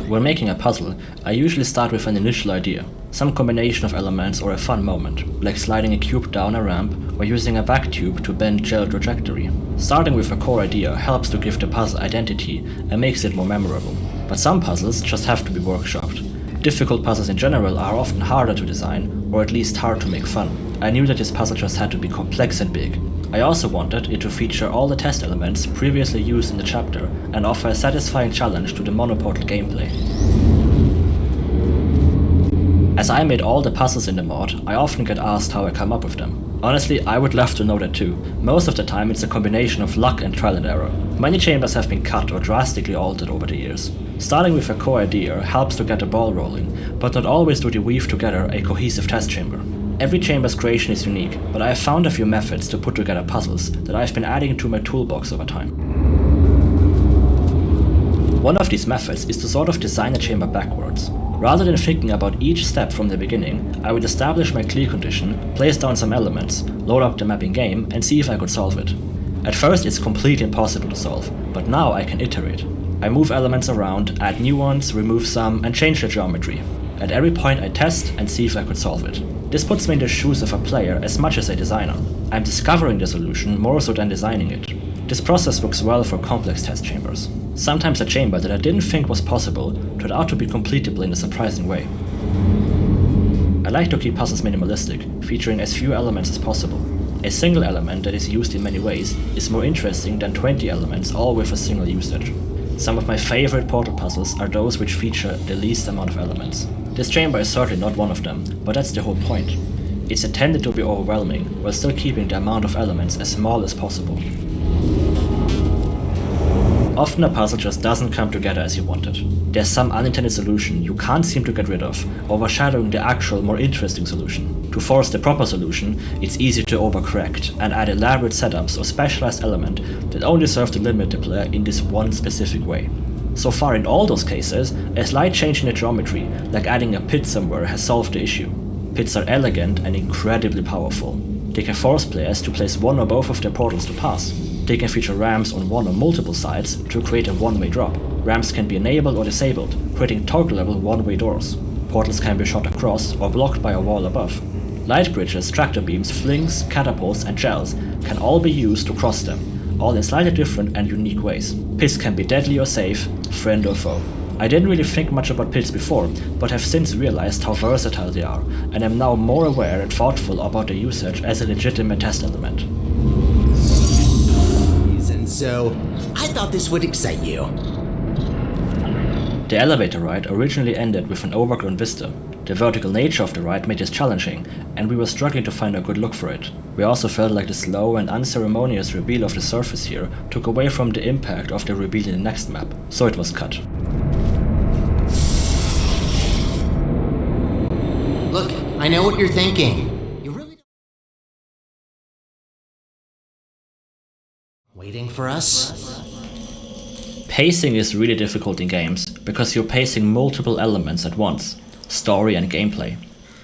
When making a puzzle, I usually start with an initial idea, some combination of elements or a fun moment, like sliding a cube down a ramp or using a vac tube to bend gel trajectory. Starting with a core idea helps to give the puzzle identity and makes it more memorable. But some puzzles just have to be workshopped. Difficult puzzles in general are often harder to design, or at least hard to make fun. I knew that this puzzle just had to be complex and big. I also wanted it to feature all the test elements previously used in the chapter and offer a satisfying challenge to the monoportal gameplay. As I made all the puzzles in the mod, I often get asked how I come up with them. Honestly, I would love to know that too. Most of the time it's a combination of luck and trial and error. Many chambers have been cut or drastically altered over the years. Starting with a core idea helps to get the ball rolling, but not always do they weave together a cohesive test chamber. Every chamber's creation is unique, but I have found a few methods to put together puzzles that I've been adding to my toolbox over time. One of these methods is to sort of design a chamber backwards. Rather than thinking about each step from the beginning, I would establish my clear condition, place down some elements, load up the map in game, and see if I could solve it. At first it's completely impossible to solve, but now I can iterate. I move elements around, add new ones, remove some, and change the geometry. At every point I test and see if I could solve it. This puts me in the shoes of a player as much as a designer. I'm discovering the solution more so than designing it. This process works well for complex test chambers. Sometimes a chamber that I didn't think was possible turned out to be completable in a surprising way. I like to keep puzzles minimalistic, featuring as few elements as possible. A single element that is used in many ways is more interesting than 20 elements all with a single usage. Some of my favorite portal puzzles are those which feature the least amount of elements. This chamber is certainly not one of them, but that's the whole point. It's intended to be overwhelming, while still keeping the amount of elements as small as possible. Often a puzzle just doesn't come together as you wanted. There's some unintended solution you can't seem to get rid of, overshadowing the actual, more interesting solution. To force the proper solution, it's easy to overcorrect and add elaborate setups or specialized elements that only serve to limit the player in this one specific way. So far in all those cases, a slight change in the geometry, like adding a pit somewhere, has solved the issue. Pits are elegant and incredibly powerful. They can force players to place one or both of their portals to pass. They can feature ramps on one or multiple sides to create a one-way drop. Ramps can be enabled or disabled, creating toggle-level one-way doors. Portals can be shot across or blocked by a wall above. Light bridges, tractor beams, flings, catapults, and gels can all be used to cross them, all in slightly different and unique ways. Pits can be deadly or safe, friend or foe. I didn't really think much about pits before, but have since realized how versatile they are, and am now more aware and thoughtful about their usage as a legitimate test element. And so, I thought this would excite you. The elevator ride originally ended with an overgrown vista. The vertical nature of the ride made this challenging, and we were struggling to find a good look for it. We also felt like the slow and unceremonious reveal of the surface here took away from the impact of the reveal in the next map, so it was cut. Look, I know what you're thinking. You really don't... Waiting for us? Pacing is really difficult in games, because you're pacing multiple elements at once. Story and gameplay.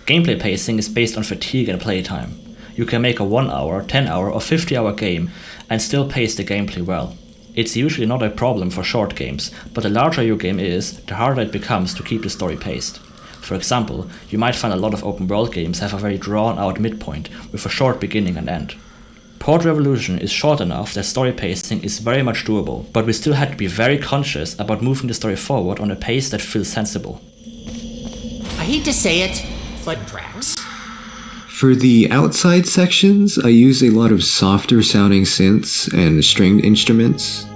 Gameplay pacing is based on fatigue and playtime. You can make a 1 hour, 10 hour or 50 hour game and still pace the gameplay well. It's usually not a problem for short games, but the larger your game is, the harder it becomes to keep the story paced. For example, you might find a lot of open world games have a very drawn out midpoint with a short beginning and end. Port Revolution is short enough that story pacing is very much doable, but we still had to be very conscious about moving the story forward on a pace that feels sensible. I hate to say it, but Drax, For the outside sections, I used a lot of softer sounding synths and stringed instruments.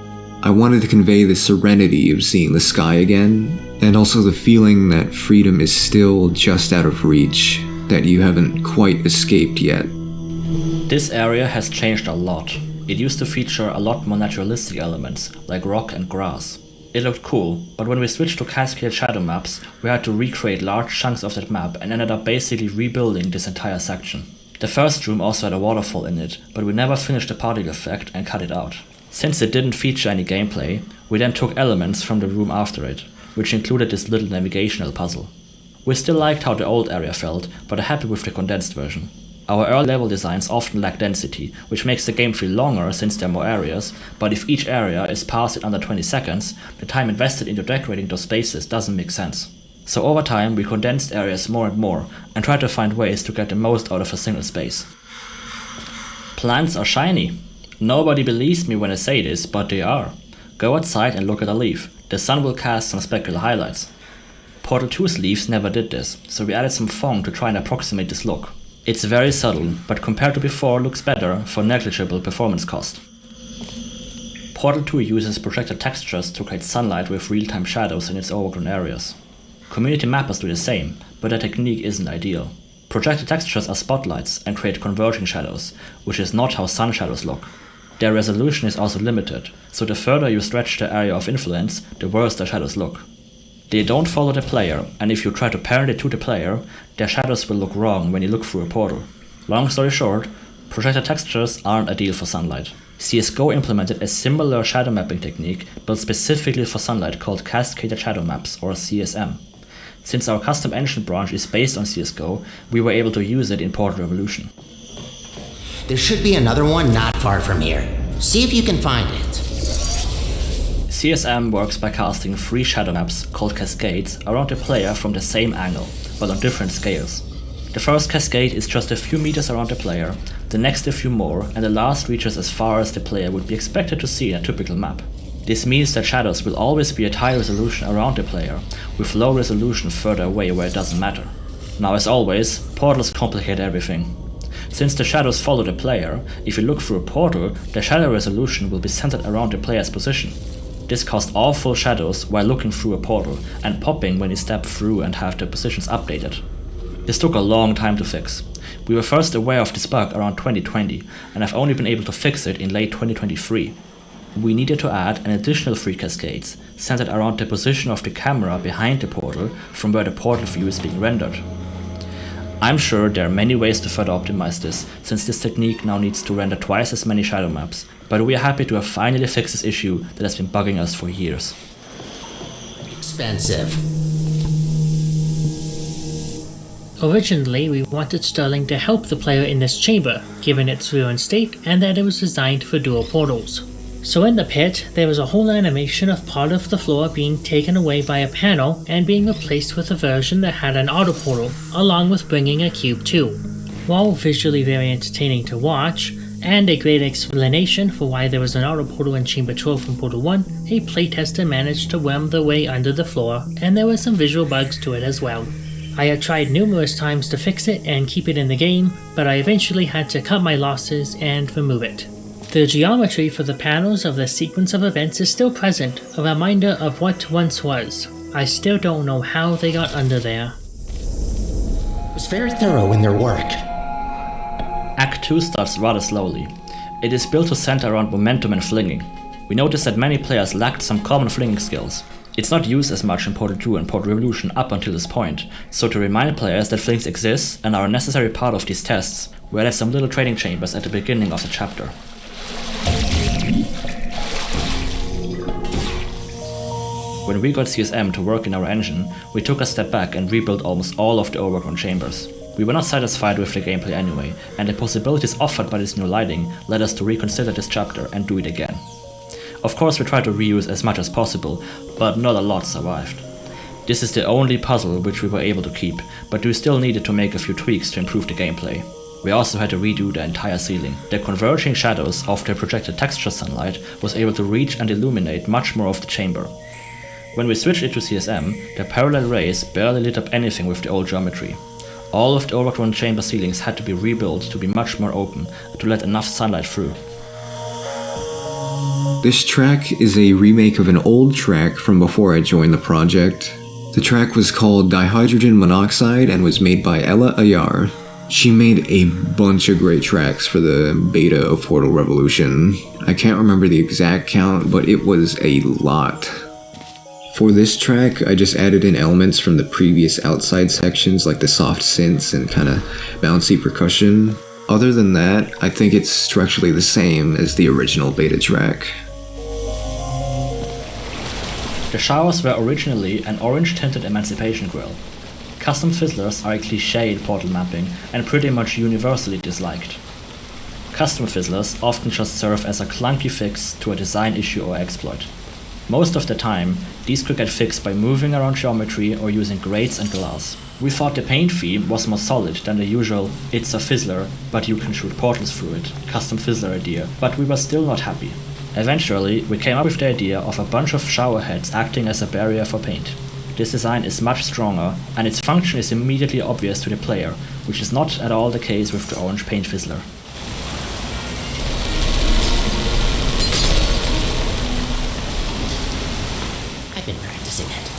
I wanted to convey the serenity of seeing the sky again, and also the feeling that freedom is still just out of reach, that you haven't quite escaped yet. This area has changed a lot. It used to feature a lot more naturalistic elements, like rock and grass. It looked cool, but when we switched to cascaded shadow maps, we had to recreate large chunks of that map and ended up basically rebuilding this entire section. The first room also had a waterfall in it, but we never finished the particle effect and cut it out. Since it didn't feature any gameplay, we then took elements from the room after it, which included this little navigational puzzle. We still liked how the old area felt, but are happy with the condensed version. Our early level designs often lack density, which makes the game feel longer since there are more areas, but if each area is passed in under 20 seconds, the time invested into decorating those spaces doesn't make sense. So over time we condensed areas more and more, and tried to find ways to get the most out of a single space. Plants are shiny. Nobody believes me when I say this, but they are. Go outside and look at a leaf. The sun will cast some specular highlights. Portal 2's leaves never did this, so we added some foam to try and approximate this look. It's very subtle, but compared to before looks better for negligible performance cost. Portal 2 uses projected textures to create sunlight with real-time shadows in its overgrown areas. Community mappers do the same, but their technique isn't ideal. Projected textures are spotlights and create converging shadows, which is not how sun shadows look. Their resolution is also limited, so the further you stretch the area of influence, the worse the shadows look. They don't follow the player, and if you try to parent it to the player, their shadows will look wrong when you look through a portal. Long story short, projected textures aren't ideal for sunlight. CSGO implemented a similar shadow mapping technique built specifically for sunlight called Cascaded Shadow Maps, or CSM. Since our custom engine branch is based on CSGO, we were able to use it in Portal Revolution. There should be another one not far from here. See if you can find it. CSM works by casting 3 shadow maps called cascades around the player from the same angle, but on different scales. The first cascade is just a few meters around the player, the next a few more, and the last reaches as far as the player would be expected to see in a typical map. This means that shadows will always be at high resolution around the player, with low resolution further away where it doesn't matter. Now, as always, portals complicate everything. Since the shadows follow the player, if you look through a portal, the shadow resolution will be centered around the player's position. This caused awful shadows while looking through a portal, and popping when you step through and have the positions updated. This took a long time to fix. We were first aware of this bug around 2020, and have only been able to fix it in late 2023. We needed to add an additional 3 cascades, centered around the position of the camera behind the portal from where the portal view is being rendered. I'm sure there are many ways to further optimize this, since this technique now needs to render twice as many shadow maps, but we are happy to have finally fixed this issue that has been bugging us for years. Expensive. Originally, we wanted Sterling to help the player in this chamber, given its ruined state and that it was designed for dual portals. So in the pit, there was a whole animation of part of the floor being taken away by a panel and being replaced with a version that had an auto portal, along with bringing a cube too. While visually very entertaining to watch, and a great explanation for why there was an auto portal in Chamber 12 from Portal 1, a playtester managed to worm their way under the floor, and there were some visual bugs to it as well. I had tried numerous times to fix it and keep it in the game, but I eventually had to cut my losses and remove it. The geometry for the panels of the sequence of events is still present, a reminder of what once was. I still don't know how they got under there. It was very thorough in their work. Act 2 starts rather slowly. It is built to center around momentum and flinging. We noticed that many players lacked some common flinging skills. It's not used as much in Portal 2 and Portal Revolution up until this point, so to remind players that flings exist and are a necessary part of these tests, we added some little training chambers at the beginning of the chapter. When we got CSM to work in our engine, we took a step back and rebuilt almost all of the overgrown chambers. We were not satisfied with the gameplay anyway, and the possibilities offered by this new lighting led us to reconsider this chapter and do it again. Of course, we tried to reuse as much as possible, but not a lot survived. This is the only puzzle which we were able to keep, but we still needed to make a few tweaks to improve the gameplay. We also had to redo the entire ceiling. The converging shadows of the projected texture sunlight was able to reach and illuminate much more of the chamber. When we switched it to CSM, the parallel rays barely lit up anything with the old geometry. All of the overgrown chamber ceilings had to be rebuilt to be much more open to let enough sunlight through. This track is a remake of an old track from before I joined the project. The track was called Dihydrogen Monoxide and was made by Ella Ayar. She made a bunch of great tracks for the beta of Portal Revolution. I can't remember the exact count, but it was a lot. For this track, I just added in elements from the previous outside sections like the soft synths and kind of bouncy percussion. Other than that, I think it's structurally the same as the original beta track. The showers were originally an orange-tinted emancipation grill. Custom fizzlers are a cliché in Portal mapping and pretty much universally disliked. Custom fizzlers often just serve as a clunky fix to a design issue or exploit. Most of the time, these could get fixed by moving around geometry or using grates and glass. We thought the paint theme was more solid than the usual "it's a fizzler, but you can shoot portals through it" custom fizzler idea, but we were still not happy. Eventually, we came up with the idea of a bunch of shower heads acting as a barrier for paint. This design is much stronger, and its function is immediately obvious to the player, which is not at all the case with the orange paint fizzler. I've been practicing it.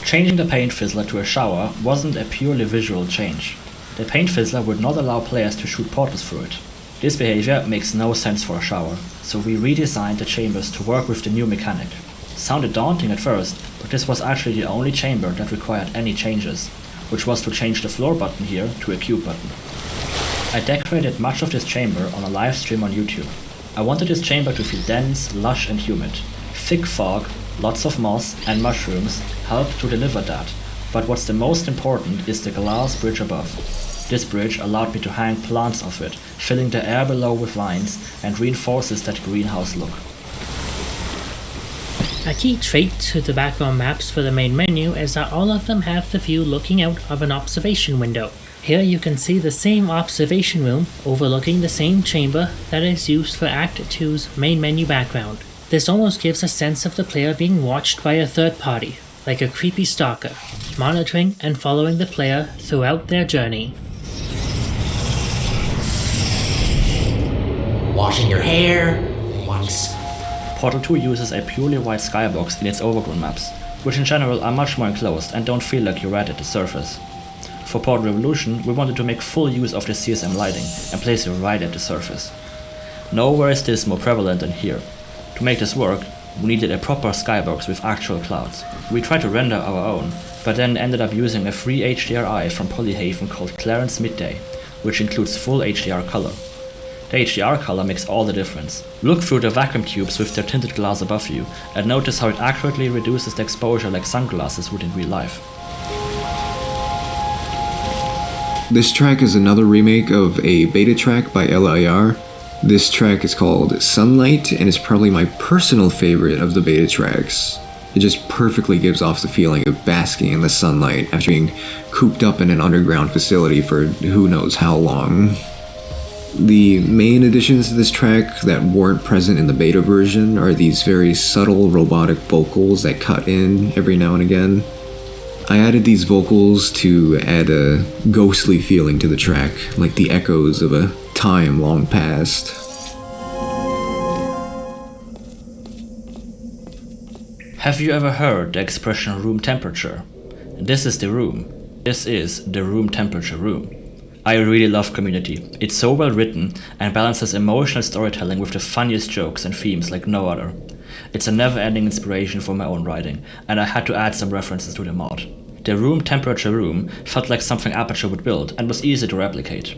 Changing the paint fizzler to a shower wasn't a purely visual change. The paint fizzler would not allow players to shoot portals through it. This behavior makes no sense for a shower, so we redesigned the chambers to work with the new mechanic. Sounded daunting at first, but this was actually the only chamber that required any changes, which was to change the floor button here to a cube button. I decorated much of this chamber on a live stream on YouTube. I wanted this chamber to feel dense, lush and humid. Thick fog, lots of moss and mushrooms helped to deliver that, but what's the most important is the glass bridge above. This bridge allowed me to hang plants off it, filling the air below with vines and reinforces that greenhouse look. A key trait to the background maps for the main menu is that all of them have the view looking out of an observation window. Here you can see the same observation room overlooking the same chamber that is used for Act 2's main menu background. This almost gives a sense of the player being watched by a third party, like a creepy stalker, monitoring and following the player throughout their journey. Washing your hair once. Portal 2 uses a purely white skybox in its overgrown maps, which in general are much more enclosed and don't feel like you're right at the surface. For Portal Revolution, we wanted to make full use of the CSM lighting and place it right at the surface. Nowhere is this more prevalent than here. To make this work, we needed a proper skybox with actual clouds. We tried to render our own, but then ended up using a free HDRI from Polyhaven called Clarence Midday, which includes full HDR color. The HDR color makes all the difference. Look through the vacuum tubes with their tinted glass above you and notice how it accurately reduces the exposure like sunglasses would in real life. This track is another remake of a beta track by Ella Ayar. This track is called Sunlight and is probably my personal favorite of the beta tracks. It just perfectly gives off the feeling of basking in the sunlight after being cooped up in an underground facility for who knows how long. The main additions to this track that weren't present in the beta version are these very subtle robotic vocals that cut in every now and again. I added these vocals to add a ghostly feeling to the track, like the echoes of a time long past. Have you ever heard the expression room temperature? This is the room. This is the room temperature room. I really love Community. It's so well written and balances emotional storytelling with the funniest jokes and themes like no other. It's a never-ending inspiration for my own writing, and I had to add some references to the mod. The room temperature room felt like something Aperture would build and was easy to replicate.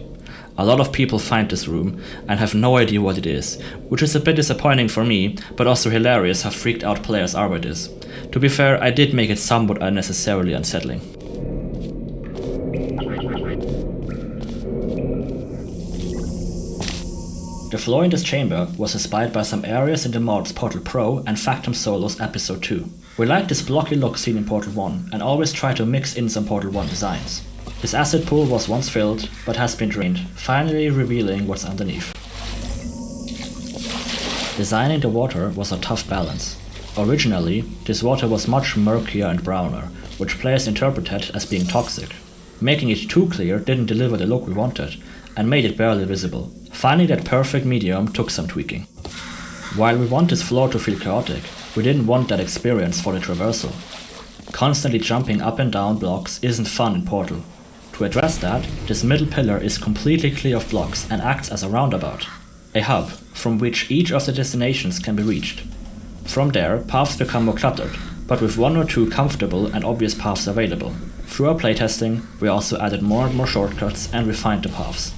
A lot of people find this room and have no idea what it is, which is a bit disappointing for me, but also hilarious how freaked out players are by this. To be fair, I did make it somewhat unnecessarily unsettling. The floor in this chamber was inspired by some areas in the mods Portal Pro and Phantom Solos Episode 2. We like this blocky look seen in Portal 1 and always try to mix in some Portal 1 designs. This acid pool was once filled, but has been drained, finally revealing what's underneath. Designing the water was a tough balance. Originally, this water was much murkier and browner, which players interpreted as being toxic. Making it too clear didn't deliver the look we wanted, and made it barely visible. Finding that perfect medium took some tweaking. While we want this floor to feel chaotic, we didn't want that experience for the traversal. Constantly jumping up and down blocks isn't fun in Portal. To address that, this middle pillar is completely clear of blocks and acts as a roundabout, a hub from which each of the destinations can be reached. From there, paths become more cluttered, but with one or two comfortable and obvious paths available. Through our playtesting, we also added more and more shortcuts and refined the paths.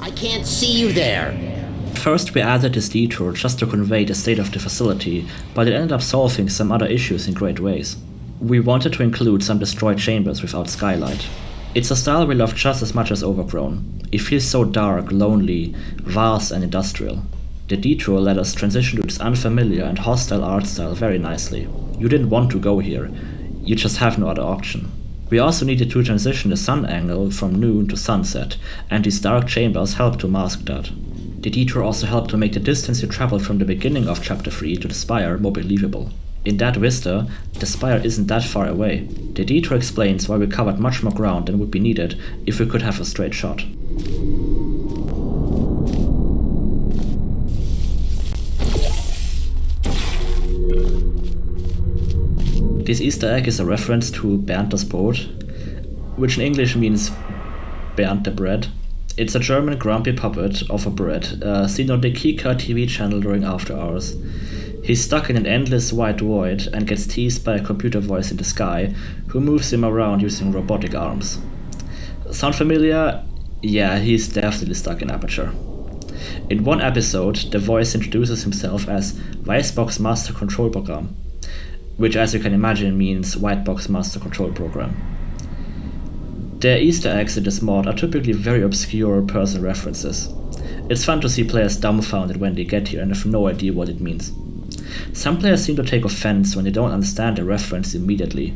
I can't see you there. First, we added this detour just to convey the state of the facility, but it ended up solving some other issues in great ways. We wanted to include some destroyed chambers without skylight. It's a style we love just as much as Overgrown. It feels so dark, lonely, vast and industrial. The detour let us transition to this unfamiliar and hostile art style very nicely. You didn't want to go here, you just have no other option. We also needed to transition the sun angle from noon to sunset, and these dark chambers helped to mask that. The detour also helped to make the distance you traveled from the beginning of Chapter 3 to the Spire more believable. In that vista, the Spire isn't that far away. The detour explains why we covered much more ground than would be needed if we could have a straight shot. This Easter egg is a reference to Bernd das Brot, which in English means Bernd the Bread. It's a German grumpy puppet of a bread, seen on the Kika TV channel during after hours. He's stuck in an endless white void and gets teased by a computer voice in the sky, who moves him around using robotic arms. Sound familiar? Yeah, he's definitely stuck in Aperture. In one episode, the voice introduces himself as Weißbox Master Control Program, which as you can imagine means White Box Master Control Program. The Easter eggs in this mod are typically very obscure personal references. It's fun to see players dumbfounded when they get here and have no idea what it means. Some players seem to take offense when they don't understand the reference immediately.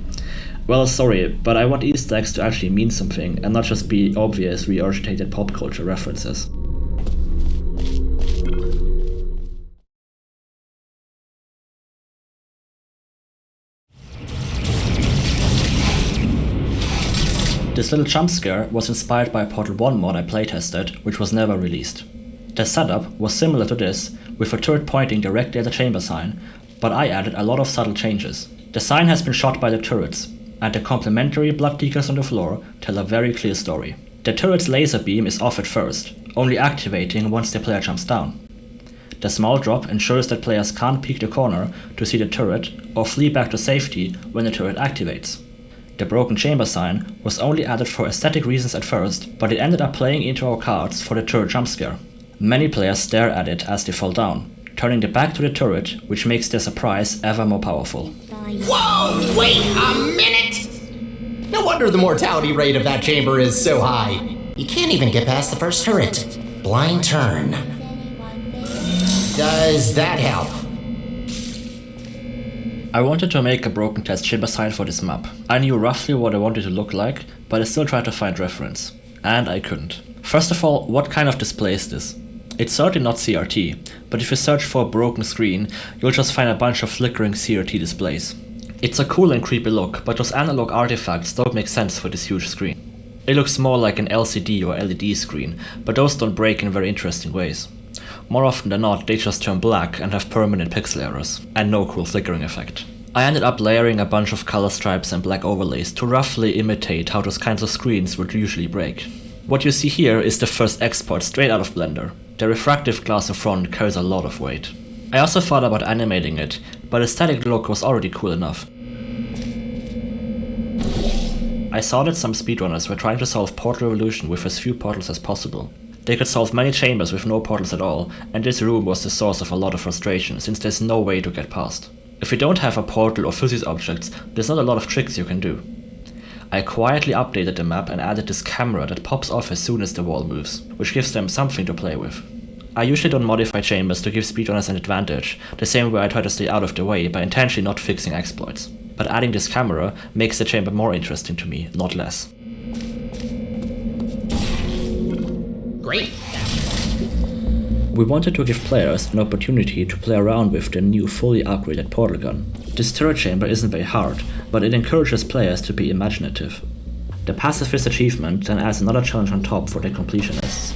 Well, sorry, but I want Easter eggs to actually mean something and not just be obvious regurgitated pop culture references. This little jump scare was inspired by a Portal 1 mod I playtested, which was never released. The setup was similar to this, with a turret pointing directly at the chamber sign, but I added a lot of subtle changes. The sign has been shot by the turrets, and the complementary blood deacons on the floor tell a very clear story. The turret's laser beam is off at first, only activating once the player jumps down. The small drop ensures that players can't peek the corner to see the turret or flee back to safety when the turret activates. The broken chamber sign was only added for aesthetic reasons at first, but it ended up playing into our cards for the turret jump scare. Many players stare at it as they fall down, turning their back to the turret, which makes their surprise ever more powerful. Whoa, wait a minute! No wonder the mortality rate of that chamber is so high. You can't even get past the first turret. Blind turn. Does that help? I wanted to make a broken test chamber sign for this map. I knew roughly what I wanted to look like, but I still tried to find reference. And I couldn't. First of all, what kind of display is this? It's certainly not CRT, but if you search for a broken screen, you'll just find a bunch of flickering CRT displays. It's a cool and creepy look, but those analog artifacts don't make sense for this huge screen. It looks more like an LCD or LED screen, but those don't break in very interesting ways. More often than not, they just turn black and have permanent pixel errors, and no cool flickering effect. I ended up layering a bunch of color stripes and black overlays to roughly imitate how those kinds of screens would usually break. What you see here is the first export straight out of Blender. The refractive glass in front carries a lot of weight. I also thought about animating it, but the static look was already cool enough. I saw that some speedrunners were trying to solve Portal Revolution with as few portals as possible. They could solve many chambers with no portals at all, and this room was the source of a lot of frustration since there's no way to get past. If you don't have a portal or physics objects, there's not a lot of tricks you can do. I quietly updated the map and added this camera that pops off as soon as the wall moves, which gives them something to play with. I usually don't modify chambers to give speedrunners an advantage, the same way I try to stay out of the way by intentionally not fixing exploits. But adding this camera makes the chamber more interesting to me, not less. Great. We wanted to give players an opportunity to play around with the new fully upgraded portal gun. This turret chamber isn't very hard, but it encourages players to be imaginative. The pacifist achievement then adds another challenge on top for the completionists.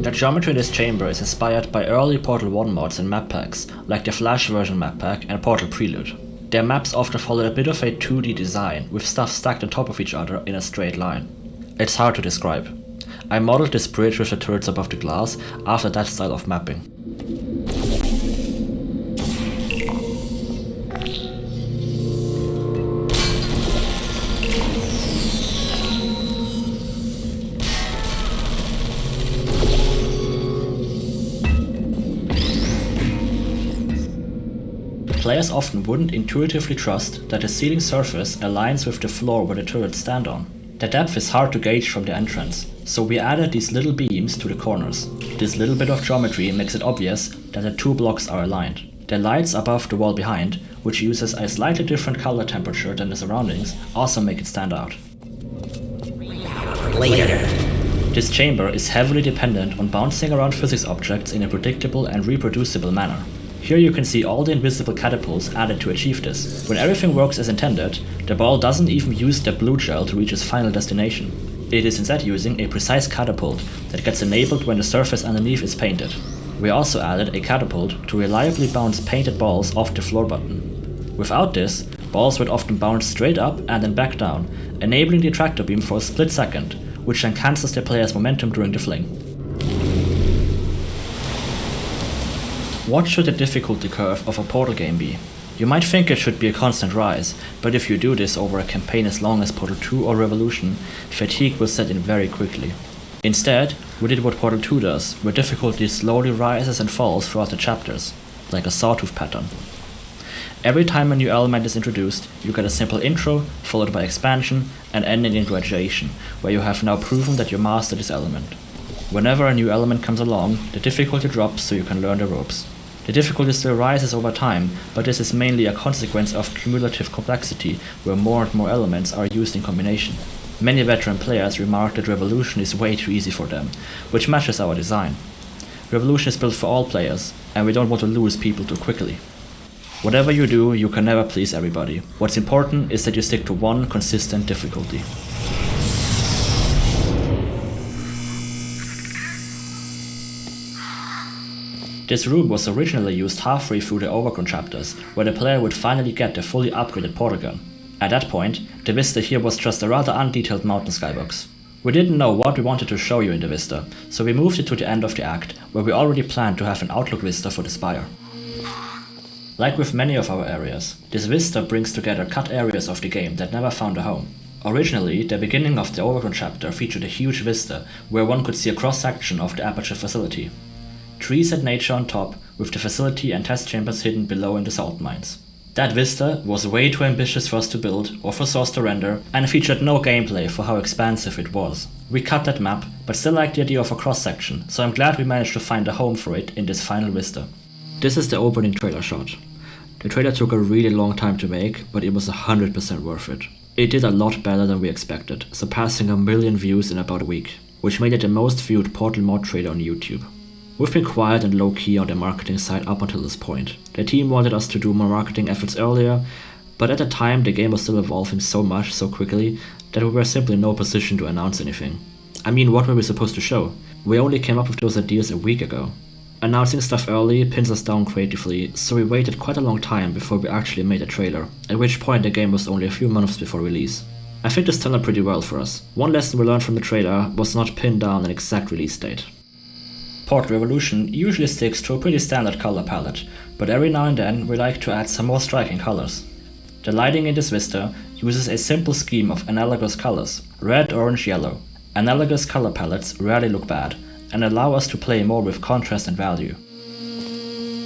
The geometry in this chamber is inspired by early Portal 1 mods and map packs, like the Flash version map pack and Portal Prelude. Their maps often follow a bit of a 2D design, with stuff stacked on top of each other in a straight line. It's hard to describe. I modeled this bridge with the turrets above the glass after that style of mapping. Players often wouldn't intuitively trust that the ceiling surface aligns with the floor where the turrets stand on. The depth is hard to gauge from the entrance, so we added these little beams to the corners. This little bit of geometry makes it obvious that the two blocks are aligned. The lights above the wall behind, which uses a slightly different color temperature than the surroundings, also make it stand out. Later. This chamber is heavily dependent on bouncing around physics objects in a predictable and reproducible manner. Here you can see all the invisible catapults added to achieve this. When everything works as intended, the ball doesn't even use the blue gel to reach its final destination. It is instead using a precise catapult that gets enabled when the surface underneath is painted. We also added a catapult to reliably bounce painted balls off the floor button. Without this, balls would often bounce straight up and then back down, enabling the attractor beam for a split second, which then cancels the player's momentum during the fling. What should the difficulty curve of a Portal game be? You might think it should be a constant rise, but if you do this over a campaign as long as Portal 2 or Revolution, fatigue will set in very quickly. Instead, we did what Portal 2 does, where difficulty slowly rises and falls throughout the chapters, like a sawtooth pattern. Every time a new element is introduced, you get a simple intro, followed by expansion, and ending in graduation, where you have now proven that you mastered this element. Whenever a new element comes along, the difficulty drops so you can learn the ropes. The difficulty still rises over time, but this is mainly a consequence of cumulative complexity, where more and more elements are used in combination. Many veteran players remark that Revolution is way too easy for them, which matches our design. Revolution is built for all players, and we don't want to lose people too quickly. Whatever you do, you can never please everybody. What's important is that you stick to one consistent difficulty. This room was originally used halfway through the Overgrown chapters, where the player would finally get the fully upgraded portal gun. At that point, the vista here was just a rather undetailed mountain skybox. We didn't know what we wanted to show you in the vista, so we moved it to the end of the act, where we already planned to have an outlook vista for the spire. Like with many of our areas, this vista brings together cut areas of the game that never found a home. Originally, the beginning of the Overgrown chapter featured a huge vista, where one could see a cross-section of the Aperture facility. Trees and nature on top, with the facility and test chambers hidden below in the salt mines. That vista was way too ambitious for us to build or for Source to render, and featured no gameplay for how expansive it was. We cut that map, but still liked the idea of a cross-section, so I'm glad we managed to find a home for it in this final vista. This is the opening trailer shot. The trailer took a really long time to make, but it was 100% worth it. It did a lot better than we expected, surpassing 1 million views in about a week, which made it the most viewed Portal mod trailer on YouTube. We've been quiet and low-key on the marketing side up until this point. The team wanted us to do more marketing efforts earlier, but at the time the game was still evolving so much so quickly that we were simply in no position to announce anything. I mean, what were we supposed to show? We only came up with those ideas a week ago. Announcing stuff early pins us down creatively, so we waited quite a long time before we actually made a trailer, at which point the game was only a few months before release. I think this turned out pretty well for us. One lesson we learned from the trailer was not pin down an exact release date. Portal Revolution usually sticks to a pretty standard color palette, but every now and then we like to add some more striking colors. The lighting in this vista uses a simple scheme of analogous colors, red, orange, yellow. Analogous color palettes rarely look bad, and allow us to play more with contrast and value.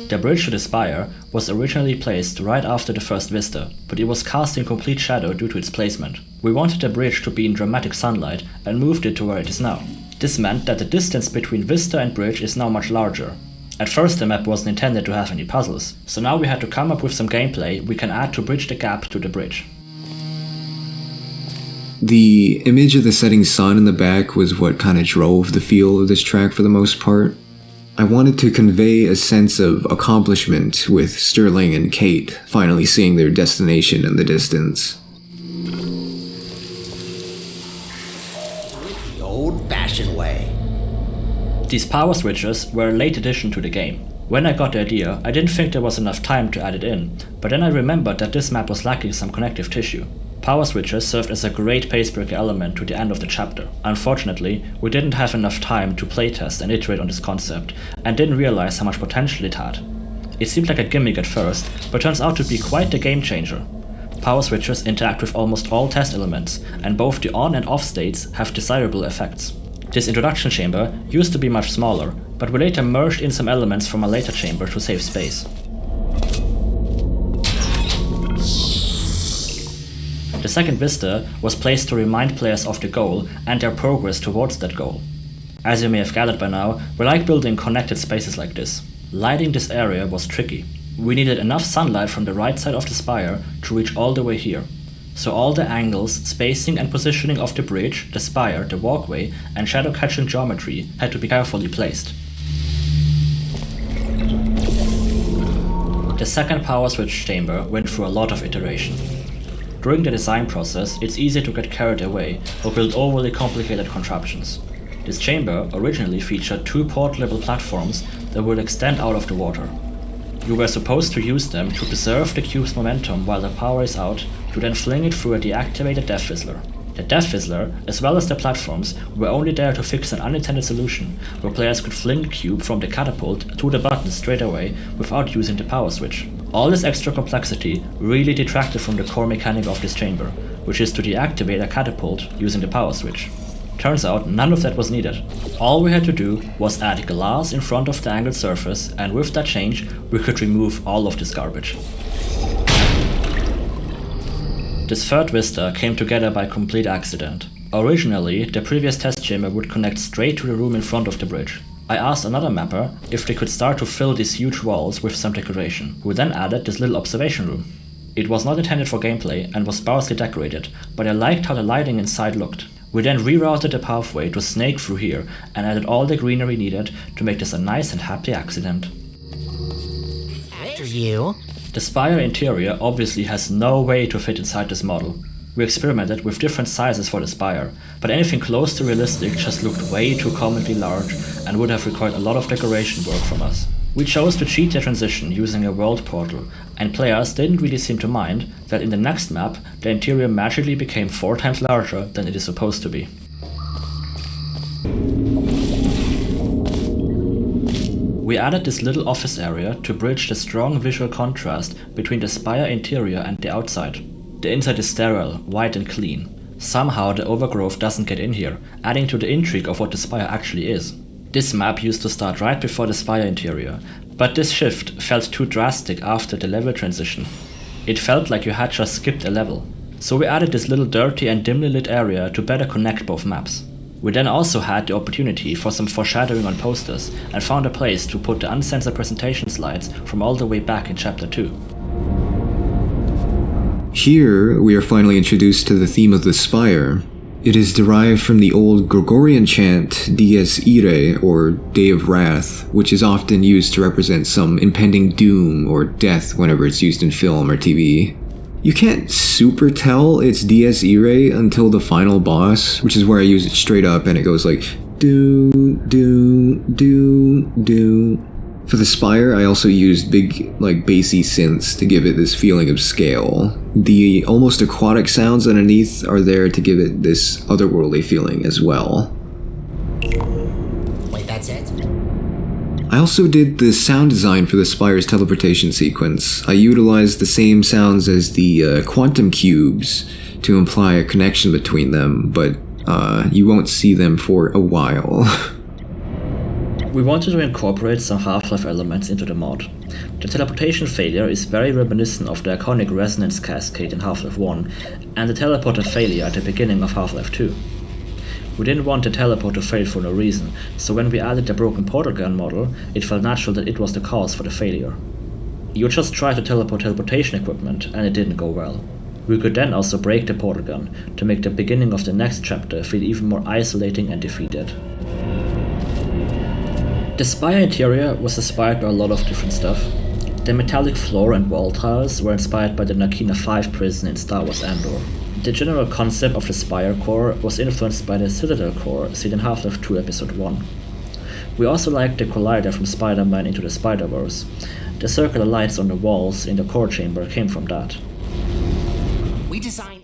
The bridge to the spire was originally placed right after the first vista, but it was cast in complete shadow due to its placement. We wanted the bridge to be in dramatic sunlight and moved it to where it is now. This meant that the distance between vista and bridge is now much larger. At first the map wasn't intended to have any puzzles, so now we had to come up with some gameplay we can add to bridge the gap to the bridge. The image of the setting sun in the back was what kind of drove the feel of this track for the most part. I wanted to convey a sense of accomplishment with Sterling and Kate finally seeing their destination in the distance. The old-fashioned way. These power switches were a late addition to the game. When I got the idea, I didn't think there was enough time to add it in, but then I remembered that this map was lacking some connective tissue. Power switches served as a great pacebreaker element to the end of the chapter. Unfortunately, we didn't have enough time to playtest and iterate on this concept, and didn't realize how much potential it had. It seemed like a gimmick at first, but turns out to be quite the game changer. Power switches interact with almost all test elements, and both the on and off states have desirable effects. This introduction chamber used to be much smaller, but we later merged in some elements from a later chamber to save space. The second vista was placed to remind players of the goal and their progress towards that goal. As you may have gathered by now, we like building connected spaces like this. Lighting this area was tricky. We needed enough sunlight from the right side of the spire to reach all the way here. So all the angles, spacing and positioning of the bridge, the spire, the walkway and shadow catching geometry had to be carefully placed. The second power switch chamber went through a lot of iteration. During the design process, it's easy to get carried away or build overly complicated contraptions. This chamber originally featured 2 port-level platforms that would extend out of the water. You were supposed to use them to preserve the cube's momentum while the power is out, to then fling it through a deactivated Death Fizzler. The Death Fizzler, as well as the platforms, were only there to fix an unintended solution, where players could fling the cube from the catapult to the button straight away without using the power switch. All this extra complexity really detracted from the core mechanic of this chamber, which is to deactivate a catapult using the power switch. Turns out none of that was needed. All we had to do was add glass in front of the angled surface, and with that change, we could remove all of this garbage. This third vista came together by complete accident. Originally, the previous test chamber would connect straight to the room in front of the bridge. I asked another mapper if they could start to fill these huge walls with some decoration. We then added this little observation room. It was not intended for gameplay and was sparsely decorated, but I liked how the lighting inside looked. We then rerouted the pathway to snake through here and added all the greenery needed to make this a nice and happy accident. After you. The spire interior obviously has no way to fit inside this model. We experimented with different sizes for the spire, but anything close to realistic just looked way too comically large and would have required a lot of decoration work from us. We chose to cheat the transition using a world portal, and players didn't really seem to mind that in the next map the interior magically became 4 times larger than it is supposed to be. We added this little office area to bridge the strong visual contrast between the spire interior and the outside. The inside is sterile, white and clean. Somehow the overgrowth doesn't get in here, adding to the intrigue of what the spire actually is. This map used to start right before the spire interior, but this shift felt too drastic after the level transition. It felt like you had just skipped a level. So we added this little dirty and dimly lit area to better connect both maps. We then also had the opportunity for some foreshadowing on posters and found a place to put the uncensored presentation slides from all the way back in Chapter 2. Here, we are finally introduced to the theme of the spire. It is derived from the old Gregorian chant Dies Irae, or Day of Wrath, which is often used to represent some impending doom or death whenever it's used in film or TV. You can't super tell it's Dies Irae until the final boss, which is where I use it straight up and it goes like do, do, do, do. For the spire, I also used big, bassy synths to give it this feeling of scale. The almost aquatic sounds underneath are there to give it this otherworldly feeling as well. Wait, that's it? I also did the sound design for the spire's teleportation sequence. I utilized the same sounds as the quantum cubes to imply a connection between them, but you won't see them for a while. We wanted to incorporate some Half-Life elements into the mod. The teleportation failure is very reminiscent of the iconic resonance cascade in Half-Life 1 and the teleporter failure at the beginning of Half-Life 2. We didn't want the teleporter to fail for no reason, so when we added the broken portal gun model, it felt natural that it was the cause for the failure. You just tried to teleport teleportation equipment and it didn't go well. We could then also break the portal gun to make the beginning of the next chapter feel even more isolating and defeated. The spire interior was inspired by a lot of different stuff. The metallic floor and wall tiles were inspired by the Narkina 5 prison in Star Wars Andor. The general concept of the spire core was influenced by the Citadel core seen in Half-Life 2 Episode 1. We also liked the collider from Spider-Man Into the Spider-Verse. The circular lights on the walls in the core chamber came from that. We designed.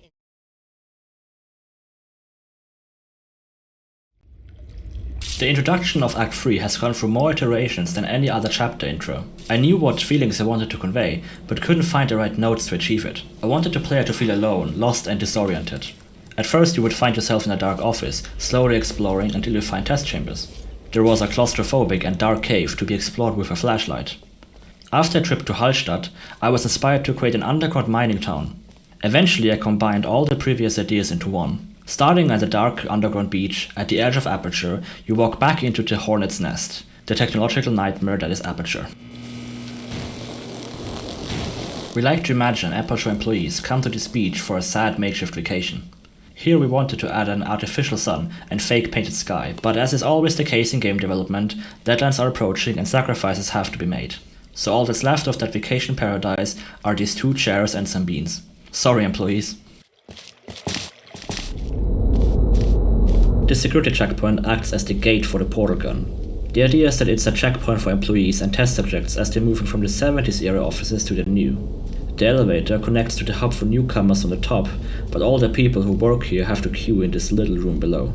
The introduction of Act 3 has gone through more iterations than any other chapter intro. I knew what feelings I wanted to convey, but couldn't find the right notes to achieve it. I wanted the player to feel alone, lost and disoriented. At first you would find yourself in a dark office, slowly exploring until you find test chambers. There was a claustrophobic and dark cave to be explored with a flashlight. After a trip to Hallstatt, I was inspired to create an underground mining town. Eventually I combined all the previous ideas into one. Starting at the dark underground beach, at the edge of Aperture, you walk back into the Hornet's Nest, the technological nightmare that is Aperture. We like to imagine Aperture employees come to this beach for a sad makeshift vacation. Here we wanted to add an artificial sun and fake painted sky, but as is always the case in game development, deadlines are approaching and sacrifices have to be made. So all that's left of that vacation paradise are these 2 chairs and some beans. Sorry, employees. The security checkpoint acts as the gate for the portal gun. The idea is that it's a checkpoint for employees and test subjects as they're moving from the 70s era offices to the new. The elevator connects to the hub for newcomers on the top, but all the people who work here have to queue in this little room below.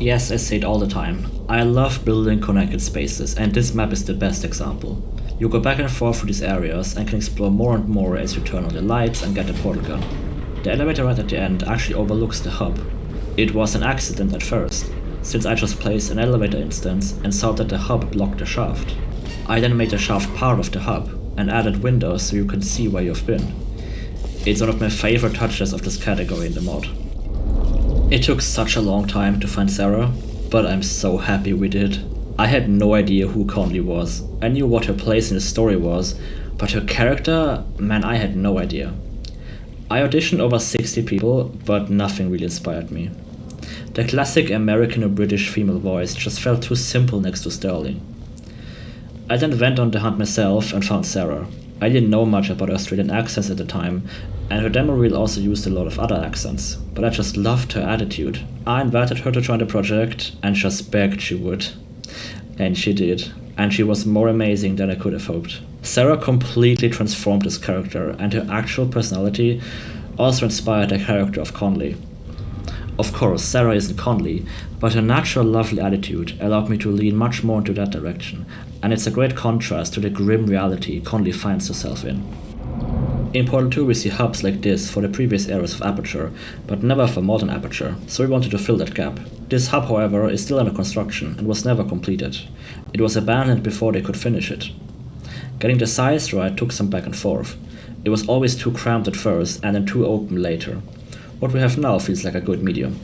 Yes, I say it all the time. I love building connected spaces, and this map is the best example. You go back and forth through these areas and can explore more and more as you turn on the lights and get the portal gun. The elevator right at the end actually overlooks the hub. It was an accident at first, since I just placed an elevator instance and saw that the hub blocked the shaft. I then made the shaft part of the hub, and added windows so you can see where you've been. It's one of my favorite touches of this category in the mod. It took such a long time to find Sarah, but I'm so happy we did. I had no idea who Conley was. I knew what her place in the story was, but her character, man, I had no idea. I auditioned over 60 people, but nothing really inspired me. The classic American or British female voice just felt too simple next to Sterling. I then went on the hunt myself and found Sarah. I didn't know much about Australian accents at the time, and her demo reel also used a lot of other accents, but I just loved her attitude. I invited her to join the project and just begged she would. And she did, and she was more amazing than I could have hoped. Sarah completely transformed this character, and her actual personality also inspired the character of Conley. Of course, Sarah isn't Conley, but her natural lovely attitude allowed me to lean much more into that direction, and it's a great contrast to the grim reality Conley finds herself in. In Portal 2 we see hubs like this for the previous eras of Aperture, but never for modern Aperture, so we wanted to fill that gap. This hub, however, is still under construction and was never completed. It was abandoned before they could finish it. Getting the size right took some back and forth. It was always too cramped at first and then too open later. What we have now feels like a good medium.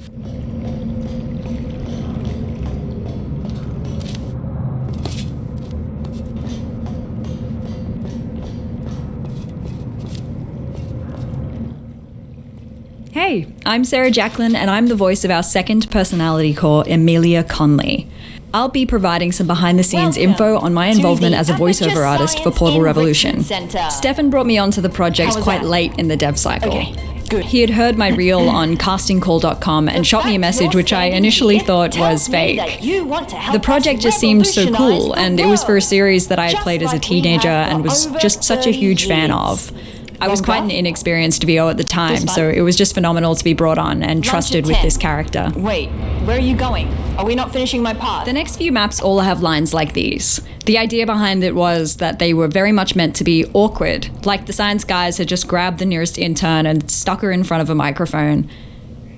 Hey, I'm Sarah Jacqueline and I'm the voice of our second personality core, Emilia Conley. I'll be providing some behind-the-scenes info on my involvement as a voiceover artist for Portal Revolution. Stefan brought me onto the project quite late in the dev cycle. Good. He had heard my reel on castingcall.com and shot me a message which I initially thought was fake. The project just seemed so cool, and it was for a series that I had played as a teenager and was just such a huge fan of. I was quite an inexperienced VO at the time, so it was just phenomenal to be brought on and trusted with this character. Wait, where are you going? Are we not finishing my part? The next few maps all have lines like these. The idea behind it was that they were very much meant to be awkward, like the science guys had just grabbed the nearest intern and stuck her in front of a microphone.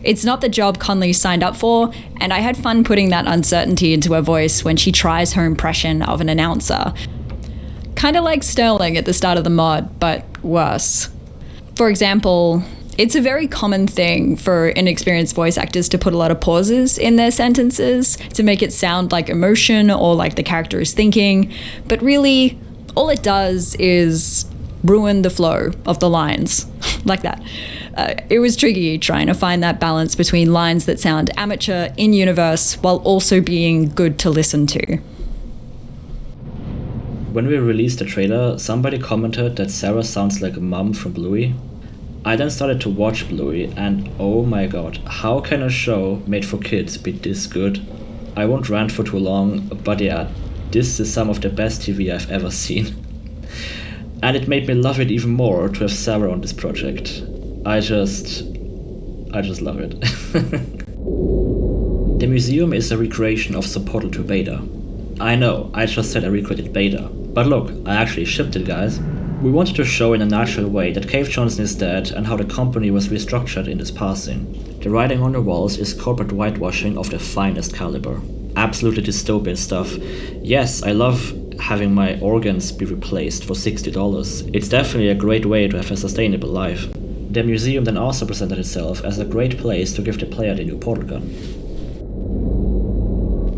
It's not the job Conley signed up for, and I had fun putting that uncertainty into her voice when she tries her impression of an announcer. Kinda like Sterling at the start of the mod, but worse. For example, it's a very common thing for inexperienced voice actors to put a lot of pauses in their sentences to make it sound like emotion or like the character is thinking, but really, all it does is ruin the flow of the lines, like that. It was tricky trying to find that balance between lines that sound amateur in universe while also being good to listen to. When we released the trailer, somebody commented that Sarah sounds like a mom from Bluey. I then started to watch Bluey, and oh my god, how can a show made for kids be this good? I won't rant for too long, but yeah, this is some of the best TV I've ever seen. And it made me love it even more to have Sarah on this project. I just love it. The museum is a recreation of the Portal 2 beta. I know, I just said I recreated beta, but look, I actually shipped it, guys. We wanted to show in a natural way that Cave Johnson is dead and how the company was restructured in his passing. The writing on the walls is corporate whitewashing of the finest caliber. Absolutely dystopian stuff. Yes, I love having my organs be replaced for $60. It's definitely a great way to have a sustainable life. The museum then also presented itself as a great place to give the player the new portal gun.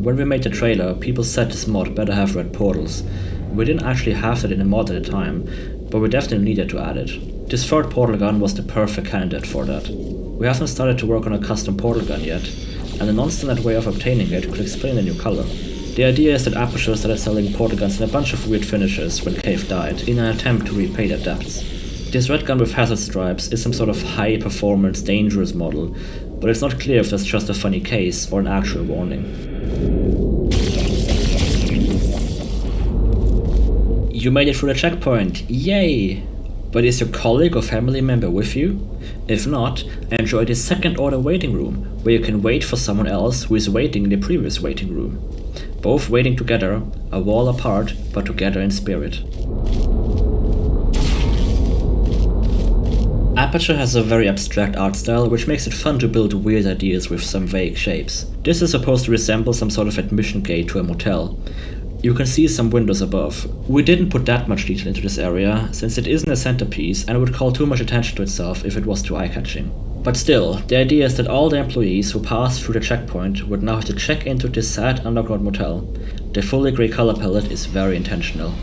When we made the trailer, people said this mod better have red portals. We didn't actually have that in the mod at the time, but we definitely needed to add it. This third portal gun was the perfect candidate for that. We haven't started to work on a custom portal gun yet, and a non-standard way of obtaining it could explain the new color. The idea is that Aperture started selling portal guns in a bunch of weird finishes when Cave died, in an attempt to repay their debts. This red gun with hazard stripes is some sort of high-performance, dangerous model, but it's not clear if that's just a funny case or an actual warning. You made it through the checkpoint, yay! But is your colleague or family member with you? If not, enjoy the second order waiting room, where you can wait for someone else who is waiting in the previous waiting room. Both waiting together, a wall apart, but together in spirit. Aperture has a very abstract art style, which makes it fun to build weird ideas with some vague shapes. This is supposed to resemble some sort of admission gate to a motel. You can see some windows above. We didn't put that much detail into this area, since it isn't a centerpiece and it would call too much attention to itself if it was too eye-catching. But still, the idea is that all the employees who passed through the checkpoint would now have to check into this sad underground motel. The fully grey color palette is very intentional.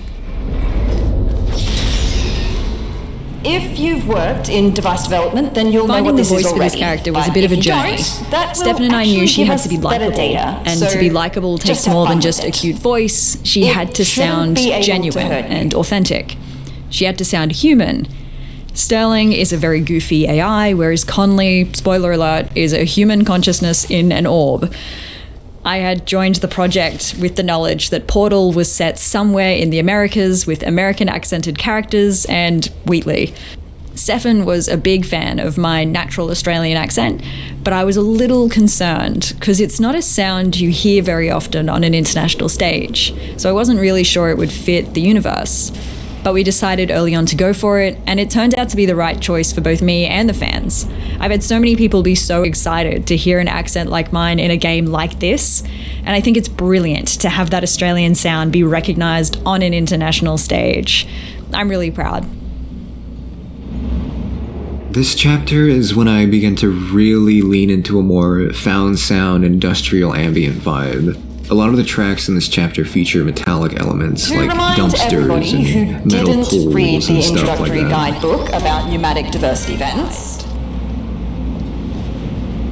If you've worked in device development, then you'll know Finding what the this voice is for this already. character was But a bit of a if you journey. don't, that will Stefan and I knew actually she give had us to be better likable, data. and So to be likable takes just have more fun than with just a it. cute voice. She It had to shouldn't sound be able to genuine hurt you. and authentic. She had to sound human. Sterling is a very goofy AI, whereas Conley, spoiler alert, is a human consciousness in an orb. I had joined the project with the knowledge that Portal was set somewhere in the Americas with American accented characters and Wheatley. Stefan was a big fan of my natural Australian accent, but I was a little concerned because it's not a sound you hear very often on an international stage, so I wasn't really sure it would fit the universe. But we decided early on to go for it, and it turned out to be the right choice for both me and the fans. I've had so many people be so excited to hear an accent like mine in a game like this, and I think it's brilliant to have that Australian sound be recognised on an international stage. I'm really proud. This chapter is when I began to really lean into a more found sound industrial ambient vibe. A lot of the tracks in this chapter feature metallic elements To like remind everybody dumpsters who and metal didn't read poles the and stuff like introductory that. guidebook about pneumatic diversity vents,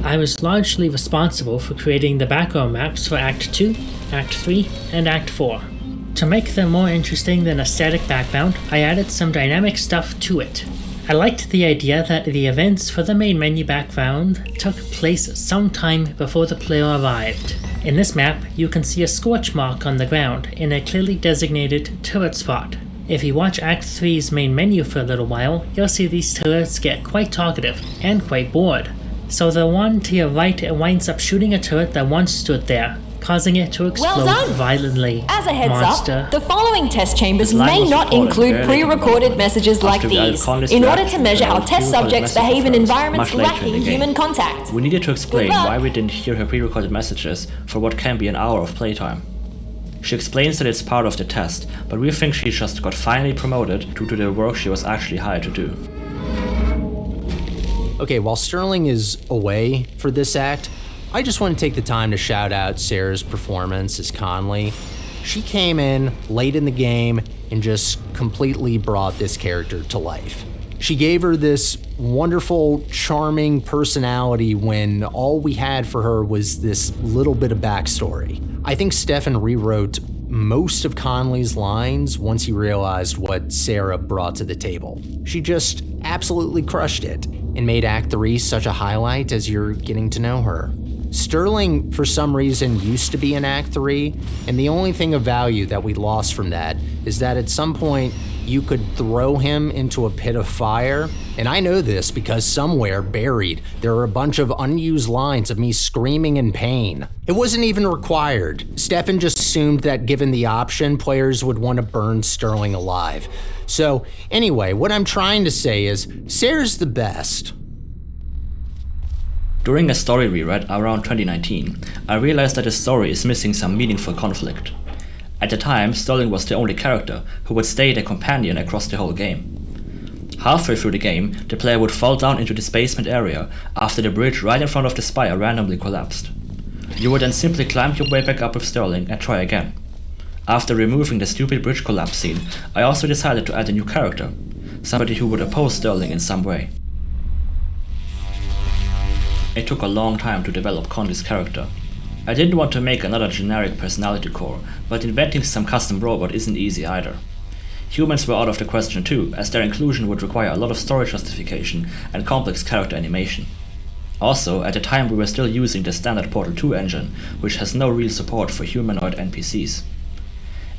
I was largely responsible for creating the background maps for Act 2, Act 3, and Act 4. To make them more interesting than a static background, I added some dynamic stuff to it. I liked the idea that the events for the main menu background took place sometime before the player arrived. In this map, you can see a scorch mark on the ground in a clearly designated turret spot. If you watch Act 3's main menu for a little while, you'll see these turrets get quite talkative and quite bored. So the one to your right winds up shooting a turret that once stood there, causing it to explode done. violently. as a heads Monster. up, the following test chambers This line may was not recorded include very pre-recorded late. messages like After we added these, Conley's in order to reaction, measure how we test recorded subjects messages behave in first, environments much later in lacking the game. human contact. We needed to explain Good luck. why we didn't hear her pre-recorded messages for what can be an hour of playtime. She explains that it's part of the test, but we think she just got finally promoted due to the work she was actually hired to do. Okay, while Sterling is away for this act, I just want to take the time to shout out Sarah's performance as Conley. She came in late in the game and just completely brought this character to life. She gave her this wonderful, charming personality when all we had for her was this little bit of backstory. I think Stefan rewrote most of Conley's lines once he realized what Sarah brought to the table. She just absolutely crushed it and made Act 3 such a highlight as you're getting to know her. Sterling, for some reason, used to be in Act 3, and the only thing of value that we lost from that is that at some point you could throw him into a pit of fire, and I know this because somewhere buried there are a bunch of unused lines of me screaming in pain. It wasn't even required. Stefan just assumed that given the option, players would want to burn Sterling alive. So anyway, what I'm trying to say is, Sarah's the best. During a story reread around 2019, I realized that the story is missing some meaningful conflict. At the time, Sterling was the only character who would stay the companion across the whole game. Halfway through the game, the player would fall down into this basement area after the bridge right in front of the spire randomly collapsed. You would then simply climb your way back up with Sterling and try again. After removing the stupid bridge collapse scene, I also decided to add a new character, somebody who would oppose Sterling in some way. It took a long time to develop Conley's character. I didn't want to make another generic personality core, but inventing some custom robot isn't easy either. Humans were out of the question too, as their inclusion would require a lot of story justification and complex character animation. Also, at the time we were still using the standard Portal 2 engine, which has no real support for humanoid NPCs.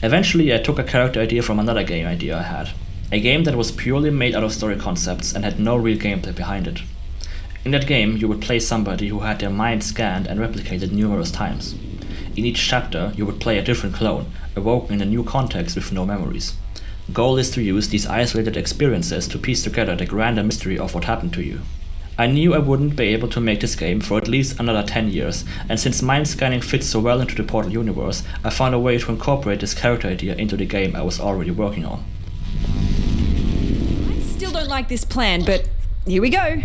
Eventually I took a character idea from another game idea I had. A game that was purely made out of story concepts and had no real gameplay behind it. In that game, you would play somebody who had their mind scanned and replicated numerous times. In each chapter, you would play a different clone, awoken in a new context with no memories. The goal is to use these isolated experiences to piece together the grander mystery of what happened to you. I knew I wouldn't be able to make this game for at least another 10 years, and since mind scanning fits so well into the Portal universe, I found a way to incorporate this character idea into the game I was already working on. I still don't like this plan, but here we go.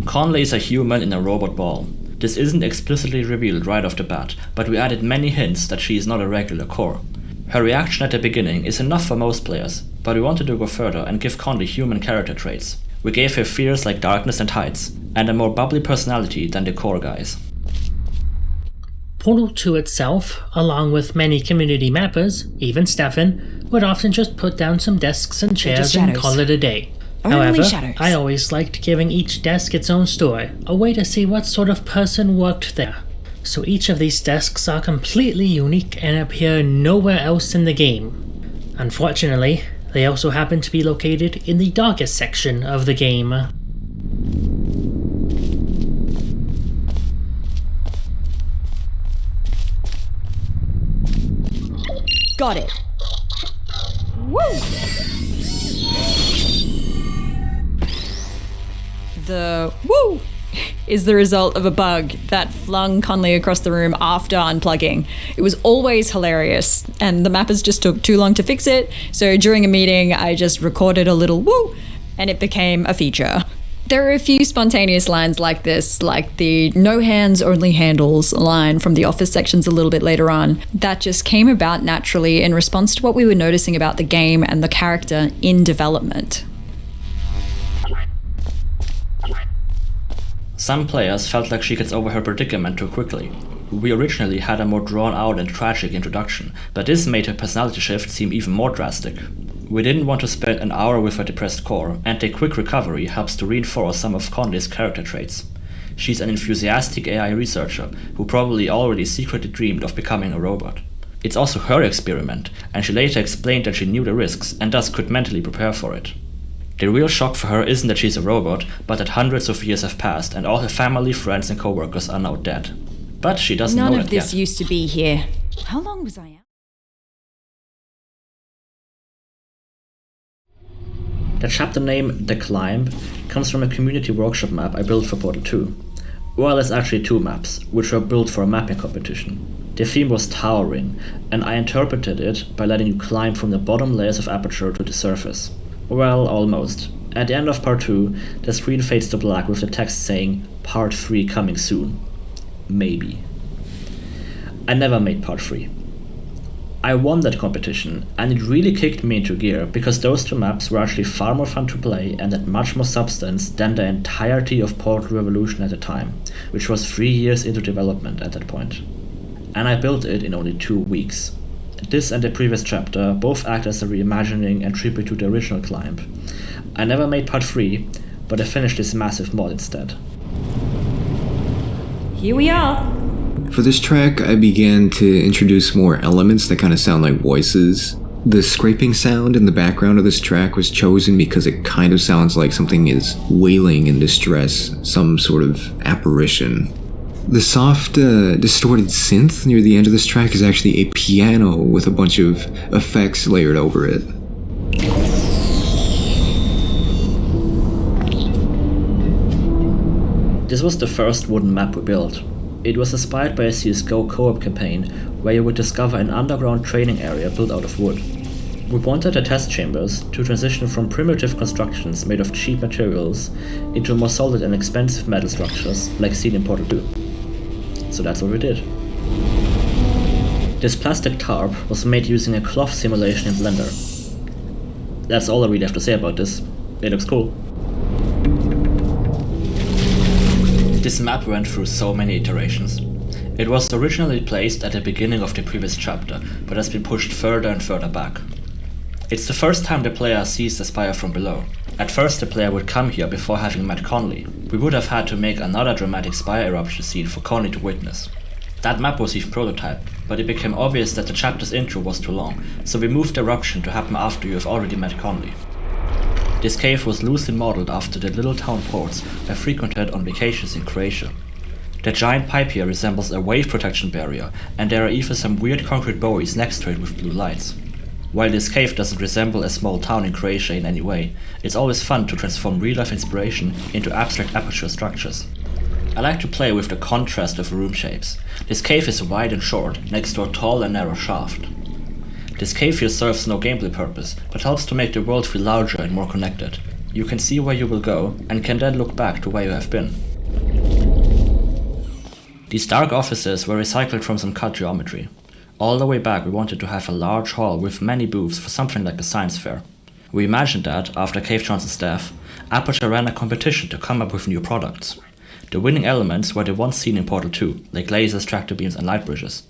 Conley is a human in a robot ball. This isn't explicitly revealed right off the bat, but we added many hints that she is not a regular core. Her reaction at the beginning is enough for most players, but we wanted to go further and give Conley human character traits. We gave her fears like darkness and heights, and a more bubbly personality than the core guys. Portal 2 itself, along with many community mappers, even Stefan, would often just put down some desks and chairs and call it a day. However, I always liked giving each desk its own story, a way to see what sort of person worked there. So each of these desks are completely unique and appear nowhere else in the game. Unfortunately, they also happen to be located in the darkest section of the game. Got it. Woo! The woo is the result of a bug that flung Conley across the room after unplugging. It was always hilarious, and the mappers just took too long to fix it, so during a meeting I just recorded a little woo, and it became a feature. There are a few spontaneous lines like this, like the no hands, only handles line from the office sections a little bit later on, that just came about naturally in response to what we were noticing about the game and the character in development. Some players felt like she gets over her predicament too quickly. We originally had a more drawn out and tragic introduction, but this made her personality shift seem even more drastic. We didn't want to spend an hour with her depressed core, and a quick recovery helps to reinforce some of Conley's character traits. She's an enthusiastic AI researcher who probably already secretly dreamed of becoming a robot. It's also her experiment, and she later explained that she knew the risks and thus could mentally prepare for it. The real shock for her isn't that she's a robot, but that hundreds of years have passed and all her family, friends and co-workers are now dead. But she doesn't know that yet. None of this used to be here. How long was I out? The chapter name, The Climb, comes from a community workshop map I built for Portal 2. Well, it's actually two maps, which were built for a mapping competition. The theme was towering, and I interpreted it by letting you climb from the bottom layers of Aperture to the surface. Well, almost. At the end of part 2, the screen fades to black with the text saying, Part 3 coming soon. Maybe. I never made part 3. I won that competition, and it really kicked me into gear because those two maps were actually far more fun to play and had much more substance than the entirety of Portal Revolution at the time, which was 3 years into development at that point. And I built it in only 2 weeks. This and the previous chapter both act as a reimagining and tribute to the original Climb. I never made part 3, but I finished this massive mod instead. Here we are. For this track, I began to introduce more elements that kind of sound like voices. The scraping sound in the background of this track was chosen because it kind of sounds like something is wailing in distress, some sort of apparition. The soft, distorted synth near the end of this track is actually a piano with a bunch of effects layered over it. This was the first wooden map we built. It was inspired by a CSGO co-op campaign where you would discover an underground training area built out of wood. We wanted the test chambers to transition from primitive constructions made of cheap materials into more solid and expensive metal structures like seen in Portal 2. So that's what we did. This plastic tarp was made using a cloth simulation in Blender. That's all I really have to say about this. It looks cool. This map went through so many iterations. It was originally placed at the beginning of the previous chapter, but has been pushed further and further back. It's the first time the player sees the spire from below. At first the player would come here before having met Conley. We would have had to make another dramatic spire eruption scene for Conley to witness. That map was even prototyped, but it became obvious that the chapter's intro was too long, so we moved the eruption to happen after you have already met Conley. This cave was loosely modeled after the little town ports I frequented on vacations in Croatia. The giant pipe here resembles a wave protection barrier, and there are even some weird concrete buoys next to it with blue lights. While this cave doesn't resemble a small town in Croatia in any way, it's always fun to transform real-life inspiration into abstract aperture structures. I like to play with the contrast of room shapes. This cave is wide and short, next to a tall and narrow shaft. This cave here serves no gameplay purpose, but helps to make the world feel larger and more connected. You can see where you will go, and can then look back to where you have been. These dark offices were recycled from some cut geometry. All the way back we wanted to have a large hall with many booths for something like a science fair. We imagined that, after Cave Johnson's death, Aperture ran a competition to come up with new products. The winning elements were the ones seen in Portal 2, like lasers, tractor beams and light bridges.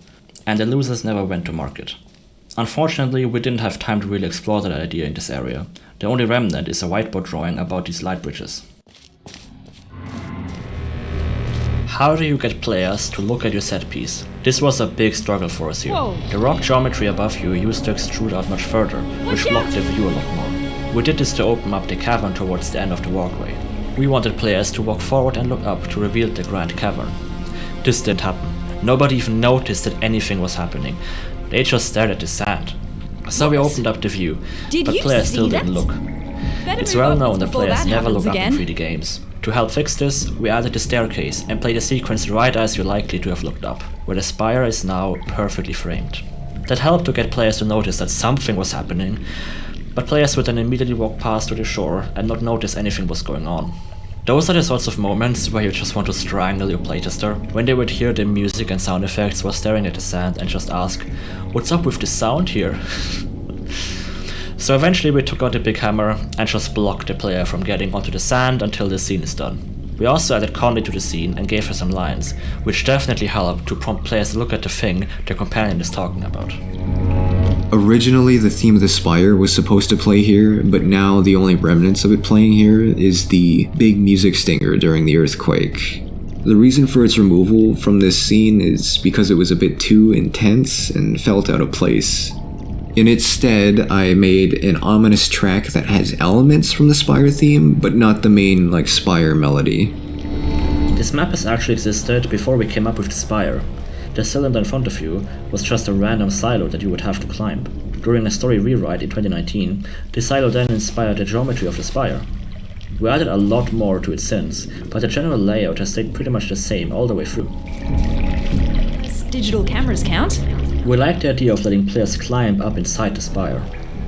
And the losers never went to market. Unfortunately, we didn't have time to really explore that idea in this area. The only remnant is a whiteboard drawing about these light bridges. How do you get players to look at your set piece? This was a big struggle for us here. Whoa. The rock geometry above you used to extrude out much further, which blocked the view a lot more. We did this to open up the cavern towards the end of the walkway. We wanted players to walk forward and look up to reveal the grand cavern. This didn't happen. Nobody even noticed that anything was happening. They just stared at the sand. So we opened up the view, but players still didn't look. It's well known that players never look up in 3D games. To help fix this, we added the staircase and played the sequence right as you're likely to have looked up, where the spire is now perfectly framed. That helped to get players to notice that something was happening, but players would then immediately walk past to the shore and not notice anything was going on. Those are the sorts of moments where you just want to strangle your playtester, when they would hear the music and sound effects while staring at the sand and just ask, "What's up with the sound here?" So eventually we took out the big hammer and just blocked the player from getting onto the sand until the scene is done. We also added Conley to the scene and gave her some lines, which definitely helped to prompt players to look at the thing their companion is talking about. Originally, the theme of the spire was supposed to play here, but now the only remnants of it playing here is the big music stinger during the earthquake. The reason for its removal from this scene is because it was a bit too intense and felt out of place. In its stead, I made an ominous track that has elements from the spire theme, but not the main, spire melody. This map has actually existed before we came up with the spire. The cylinder in front of you was just a random silo that you would have to climb. During a story rewrite in 2019, the silo then inspired the geometry of the spire. We added a lot more to it since, but the general layout has stayed pretty much the same all the way through. Does digital cameras count? We like the idea of letting players climb up inside the spire.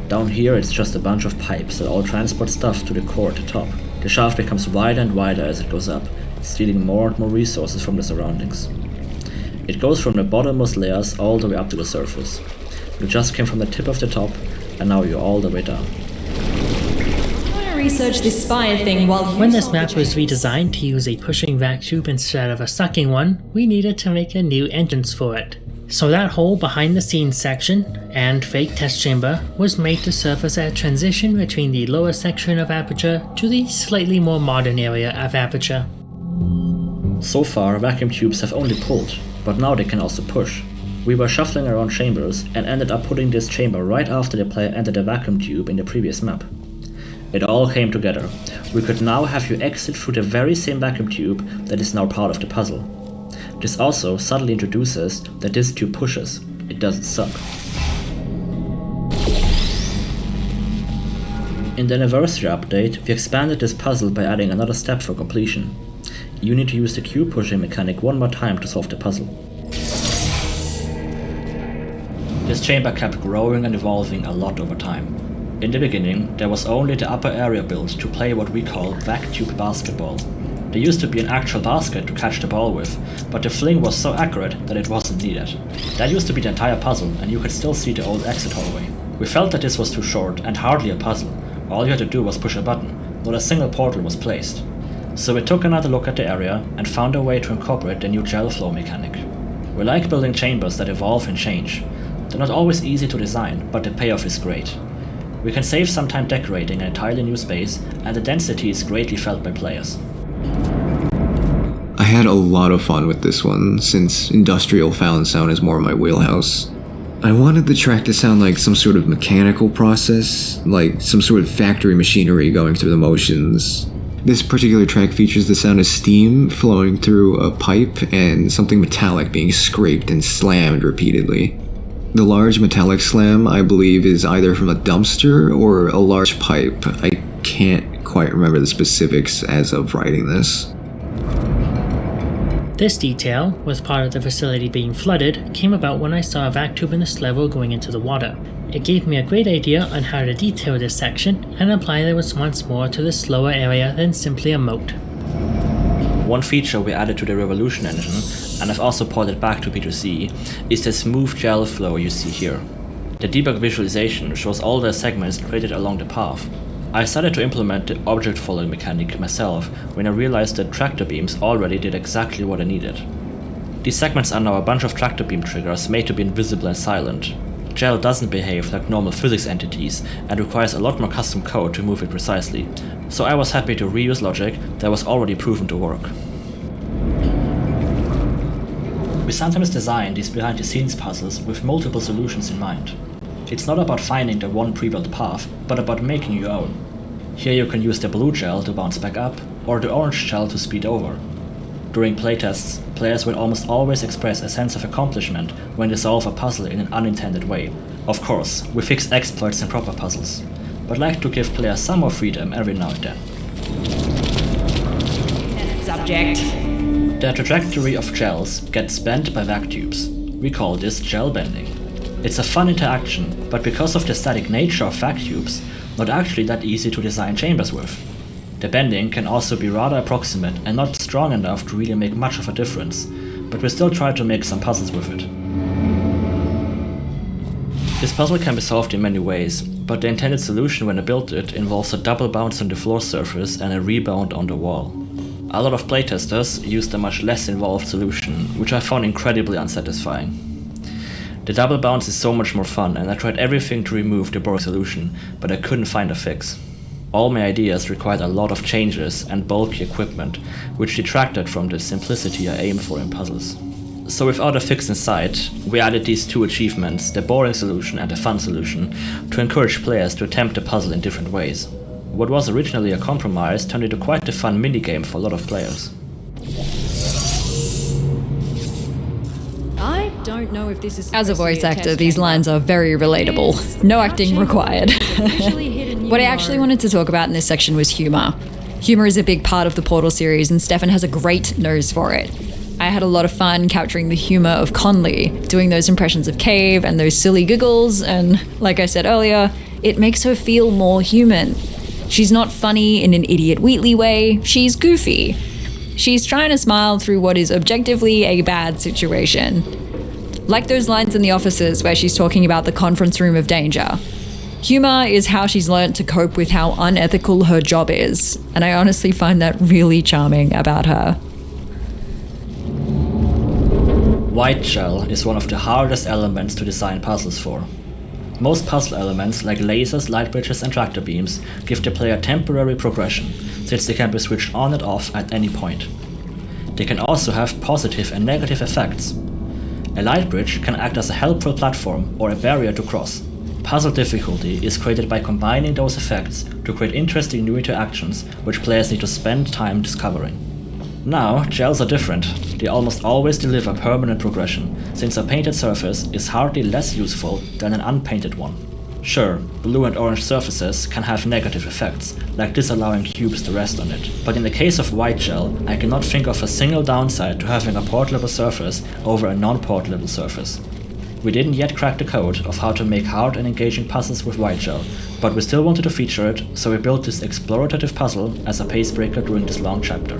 Down here it's just a bunch of pipes that all transport stuff to the core at the top. The shaft becomes wider and wider as it goes up, stealing more and more resources from the surroundings. It goes from the bottommost layers all the way up to the surface. You just came from the tip of the top, and now you're all the way down. Research this spire thing while When this map was redesigned to use a pushing vac tube instead of a sucking one, we needed to make a new entrance for it. So that whole behind the scenes section and fake test chamber was made to serve as a transition between the lower section of Aperture to the slightly more modern area of Aperture. So far, vacuum tubes have only pulled, but now they can also push. We were shuffling around chambers and ended up putting this chamber right after the player entered the vacuum tube in the previous map. It all came together. We could now have you exit through the very same vacuum tube that is now part of the puzzle. This also subtly introduces that this tube pushes, it doesn't suck. In the anniversary update, we expanded this puzzle by adding another step for completion. You need to use the cube pushing mechanic one more time to solve the puzzle. This chamber kept growing and evolving a lot over time. In the beginning, there was only the upper area built to play what we call vac tube basketball. There used to be an actual basket to catch the ball with, but the fling was so accurate that it wasn't needed. That used to be the entire puzzle, and you could still see the old exit hallway. We felt that this was too short and hardly a puzzle. All you had to do was push a button, not a single portal was placed. So we took another look at the area and found a way to incorporate the new gel flow mechanic. We like building chambers that evolve and change. They're not always easy to design, but the payoff is great. We can save some time decorating an entirely new space, and the density is greatly felt by players. I had a lot of fun with this one, since industrial found sound is more my wheelhouse. I wanted the track to sound like some sort of mechanical process, like some sort of factory machinery going through the motions. This particular track features the sound of steam flowing through a pipe and something metallic being scraped and slammed repeatedly. The large metallic slam, I believe, is either from a dumpster or a large pipe. I can't quite remember the specifics as of writing this. This detail, with part of the facility being flooded, came about when I saw a vac tube in this level going into the water. It gave me a great idea on how to detail this section and apply the response more to this lower area than simply a moat. One feature we added to the Revolution engine, and I've also ported back to P2C, is the smooth gel flow you see here. The debug visualization shows all the segments created along the path. I started to implement the object following mechanic myself when I realized that tractor beams already did exactly what I needed. These segments are now a bunch of tractor beam triggers made to be invisible and silent. Gel doesn't behave like normal physics entities and requires a lot more custom code to move it precisely, so I was happy to reuse logic that was already proven to work. We sometimes design these behind-the-scenes puzzles with multiple solutions in mind. It's not about finding the one pre-built path, but about making your own. Here you can use the blue gel to bounce back up, or the orange gel to speed over. During playtests, players will almost always express a sense of accomplishment when they solve a puzzle in an unintended way. Of course, we fix exploits in proper puzzles, but like to give players some more freedom every now and then. Test subject. The trajectory of gels gets bent by vac tubes. We call this gel bending. It's a fun interaction, but because of the static nature of vac tubes, not actually that easy to design chambers with. The bending can also be rather approximate and not strong enough to really make much of a difference, but we still try to make some puzzles with it. This puzzle can be solved in many ways, but the intended solution when I built it involves a double bounce on the floor surface and a rebound on the wall. A lot of playtesters used a much less involved solution, which I found incredibly unsatisfying. The double bounce is so much more fun, and I tried everything to remove the boring solution, but I couldn't find a fix. All my ideas required a lot of changes and bulky equipment, which detracted from the simplicity I aim for in puzzles. So without a fix in sight, we added these two achievements, the boring solution and the fun solution, to encourage players to attempt the puzzle in different ways. What was originally a compromise turned into quite a fun minigame for a lot of players. I don't know if this is... As a voice actor, these lines are very relatable. No acting required. What I actually wanted to talk about in this section was humor. Humor is a big part of the Portal series, and Stefan has a great nose for it. I had a lot of fun capturing the humor of Conley, doing those impressions of Cave and those silly giggles, and like I said earlier, it makes her feel more human. She's not funny in an idiot Wheatley way, she's goofy. She's trying to smile through what is objectively a bad situation. Like those lines in The Offices where she's talking about the conference room of danger. Humor is how she's learnt to cope with how unethical her job is, and I honestly find that really charming about her. White gel is one of the hardest elements to design puzzles for. Most puzzle elements, like lasers, light bridges, and tractor beams, give the player temporary progression, since they can be switched on and off at any point. They can also have positive and negative effects. A light bridge can act as a helpful platform or a barrier to cross. Puzzle difficulty is created by combining those effects to create interesting new interactions which players need to spend time discovering. Now, gels are different. They almost always deliver permanent progression, since a painted surface is hardly less useful than an unpainted one. Sure, blue and orange surfaces can have negative effects, like disallowing cubes to rest on it, but in the case of white gel, I cannot think of a single downside to having a portable surface over a non-portable surface. We didn't yet crack the code of how to make hard and engaging puzzles with white gel, but we still wanted to feature it, so we built this explorative puzzle as a pacebreaker during this long chapter.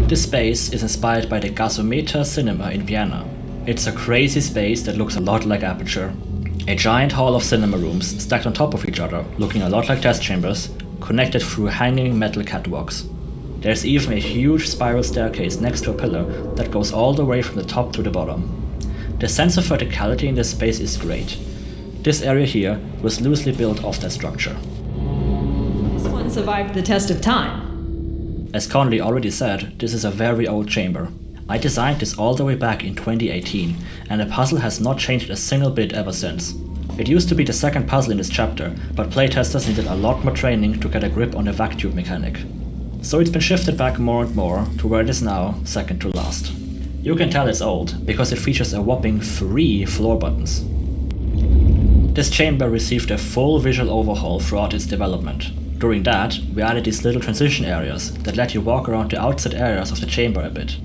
This space is inspired by the Gasometer Cinema in Vienna. It's a crazy space that looks a lot like Aperture. A giant hall of cinema rooms stacked on top of each other, looking a lot like test chambers, connected through hanging metal catwalks. There's even a huge spiral staircase next to a pillar that goes all the way from the top to the bottom. The sense of verticality in this space is great. This area here was loosely built off that structure. This one survived the test of time. As Conley already said, this is a very old chamber. I designed this all the way back in 2018, and the puzzle has not changed a single bit ever since. It used to be the second puzzle in this chapter, but playtesters needed a lot more training to get a grip on the vacuum mechanic. So it's been shifted back more and more to where it is now, second to last. You can tell it's old, because it features a whopping 3 floor buttons. This chamber received a full visual overhaul throughout its development. During that, we added these little transition areas that let you walk around the outside areas of the chamber a bit.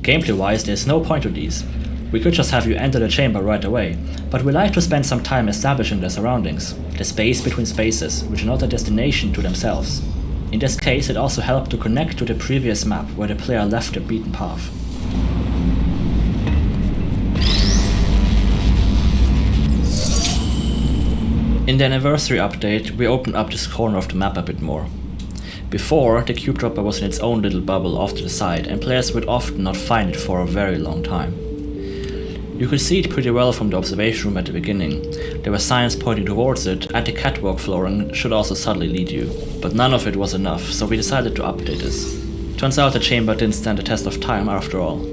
Gameplay-wise, there's no point to these. We could just have you enter the chamber right away, but we like to spend some time establishing the surroundings, the space between spaces, which are not a destination to themselves. In this case, it also helped to connect to the previous map where the player left the beaten path. In the anniversary update, we opened up this corner of the map a bit more. Before, the cube dropper was in its own little bubble off to the side, and players would often not find it for a very long time. You could see it pretty well from the observation room at the beginning. There were signs pointing towards it, and the catwalk flooring should also subtly lead you. But none of it was enough, so we decided to update this. Turns out the chamber didn't stand the test of time after all.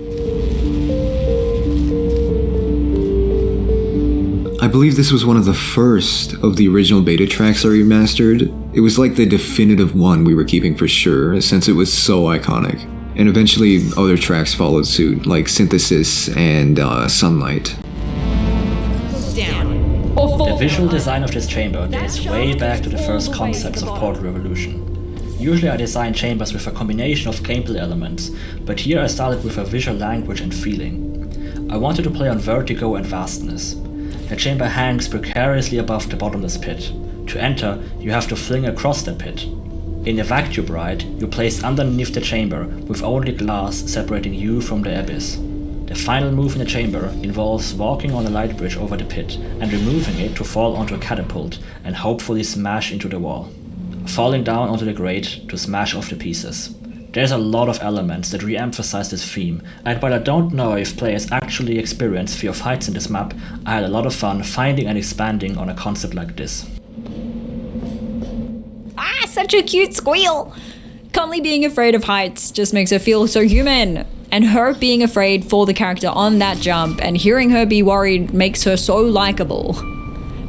I believe this was one of the first of the original beta tracks I remastered. It was like the definitive one we were keeping for sure, since it was so iconic. And eventually other tracks followed suit, like Synthesis and Sunlight. The visual design of this chamber dates way back to the first concepts of Portal Revolution. Usually I design chambers with a combination of gameplay elements, but here I started with a visual language and feeling. I wanted to play on vertigo and vastness. The chamber hangs precariously above the bottomless pit. To enter, you have to fling across the pit. In the vacuum ride, you're placed underneath the chamber with only glass separating you from the abyss. The final move in the chamber involves walking on a light bridge over the pit and removing it to fall onto a catapult and hopefully smash into the wall. Falling down onto the grate to smash off the pieces. There's a lot of elements that re-emphasize this theme, and while I don't know if players actually experience fear of heights in this map, I had a lot of fun finding and expanding on a concept like this. Ah, such a cute squeal! Conley being afraid of heights just makes her feel so human. And her being afraid for the character on that jump and hearing her be worried makes her so likable.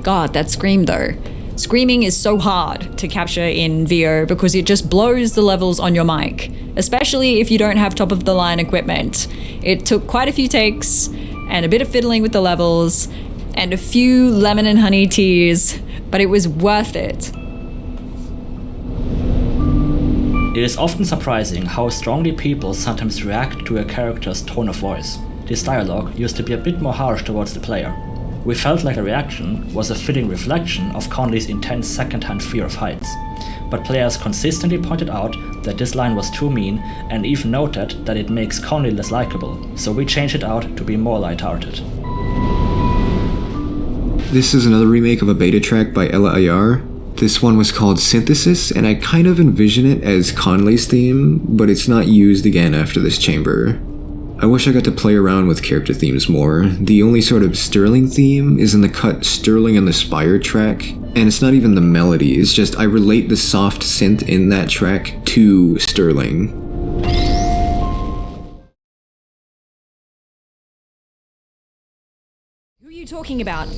God, that scream though. Screaming is so hard to capture in VO because it just blows the levels on your mic, especially if you don't have top of the line equipment. It took quite a few takes and a bit of fiddling with the levels and a few lemon and honey teas, but it was worth it. It is often surprising how strongly people sometimes react to a character's tone of voice. This dialogue used to be a bit more harsh towards the player. We felt like a reaction was a fitting reflection of Conley's intense second-hand fear of heights. but players consistently pointed out that this line was too mean and even noted that it makes Conley less likable, so we changed it out to be more lighthearted. This is another remake of a beta track by Ella Ayar. This one was called Synthesis, and I kind of envision it as Conley's theme, but it's not used again after this chamber. I wish I got to play around with character themes more. The only sort of Sterling theme is in the cut Sterling and the Spire track, and it's not even the melody, it's just I relate the soft synth in that track to Sterling. Who are you talking about?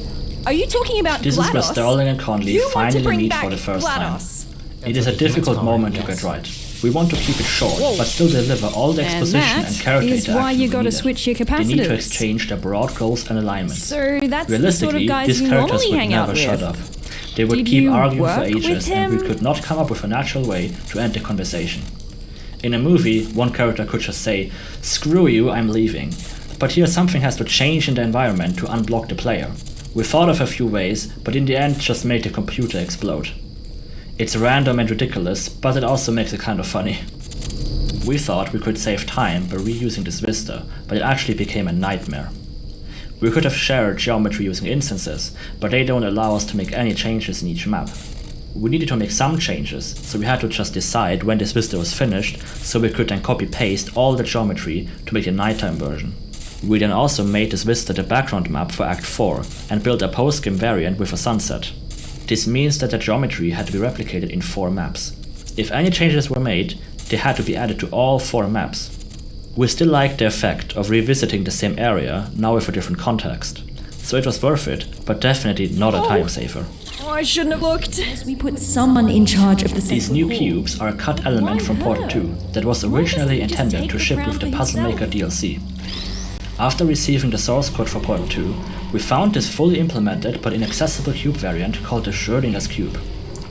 Are you talking about This GLaDOS? is where Sterling and Conley You want to finally bring meet back for the first GLaDOS. time. It is a difficult moment to get right. We want to keep it short, but still deliver all the exposition and character is why interaction you gotta needed. switch your They need to capacitors. exchange their broad goals and alignments. So that's the Realistically, sort of guys these you characters normally would hang out never shut with. up. They would Did keep you arguing for work with ages, and we him? could not come up with a natural way to end the conversation. In a movie, one character could just say, "Screw you, I'm leaving." But here something has to change in the environment to unblock the player. We thought of a few ways, but in the end just made the computer explode. It's random and ridiculous, but it also makes it kind of funny. We thought we could save time by reusing this vista, but it actually became a nightmare. We could have shared geometry using instances, but they don't allow us to make any changes in each map. We needed to make some changes, so we had to just decide when this vista was finished, so we could then copy-paste all the geometry to make the nighttime version. We then also made this vista the background map for Act 4, and built a post-game variant with a sunset. This means that the geometry had to be replicated in 4 maps. If any changes were made, they had to be added to all 4 maps. We still liked the effect of revisiting the same area, now with a different context. So it was worth it, but definitely not a time saver. Oh, I shouldn't have looked. We put someone in charge of the These new cubes are a cut element from Portal 2 that was originally intended to ship with the Puzzle Maker DLC. After receiving the source code for Portal 2, we found this fully implemented but inaccessible cube variant called the Schrödinger's cube.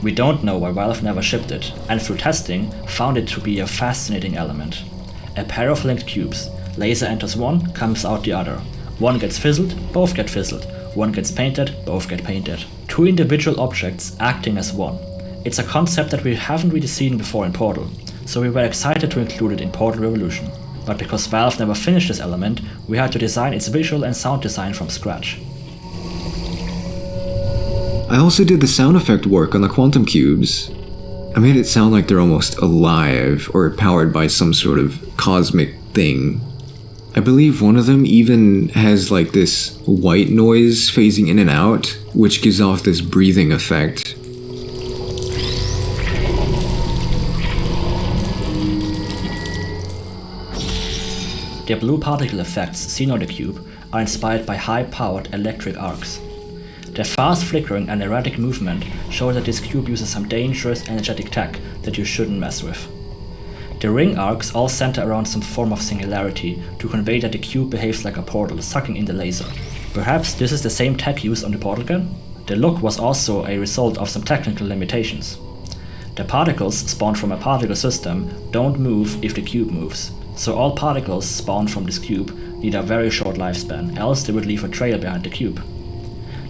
We don't know why Valve never shipped it, and through testing, found it to be a fascinating element. A pair of linked cubes. Laser enters one, comes out the other. One gets fizzled, both get fizzled. One gets painted, both get painted. 2 individual objects acting as one. It's a concept that we haven't really seen before in Portal, so we were excited to include it in Portal Revolution. But because Valve never finished this element, we had to design its visual and sound design from scratch. I also did the sound effect work on the quantum cubes. I made it sound like they're almost alive or powered by some sort of cosmic thing. I believe one of them even has like this white noise phasing in and out, which gives off this breathing effect. The blue particle effects seen on the cube are inspired by high-powered electric arcs. Their fast flickering and erratic movement show that this cube uses some dangerous energetic tech that you shouldn't mess with. The ring arcs all center around some form of singularity to convey that the cube behaves like a portal sucking in the laser. Perhaps this is the same tech used on the portal gun? The look was also a result of some technical limitations. The particles spawned from a particle system don't move if the cube moves, so all particles spawned from this cube need a very short lifespan, else they would leave a trail behind the cube.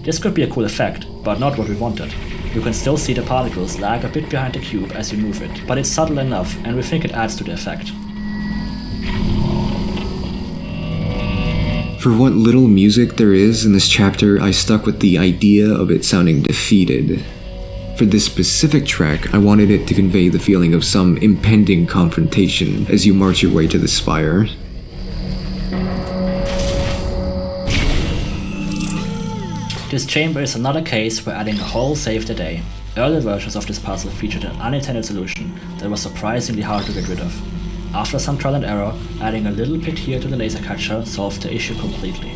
This could be a cool effect, but not what we wanted. You can still see the particles lag a bit behind the cube as you move it, but it's subtle enough and we think it adds to the effect. For what little music there is in this chapter, I stuck with the idea of it sounding defeated. For this specific track, I wanted it to convey the feeling of some impending confrontation as you march your way to the spire. This chamber is another case where adding a whole saved the day. Earlier versions of this puzzle featured an unintended solution that was surprisingly hard to get rid of. After some trial and error, adding a little pit here to the laser catcher solved the issue completely.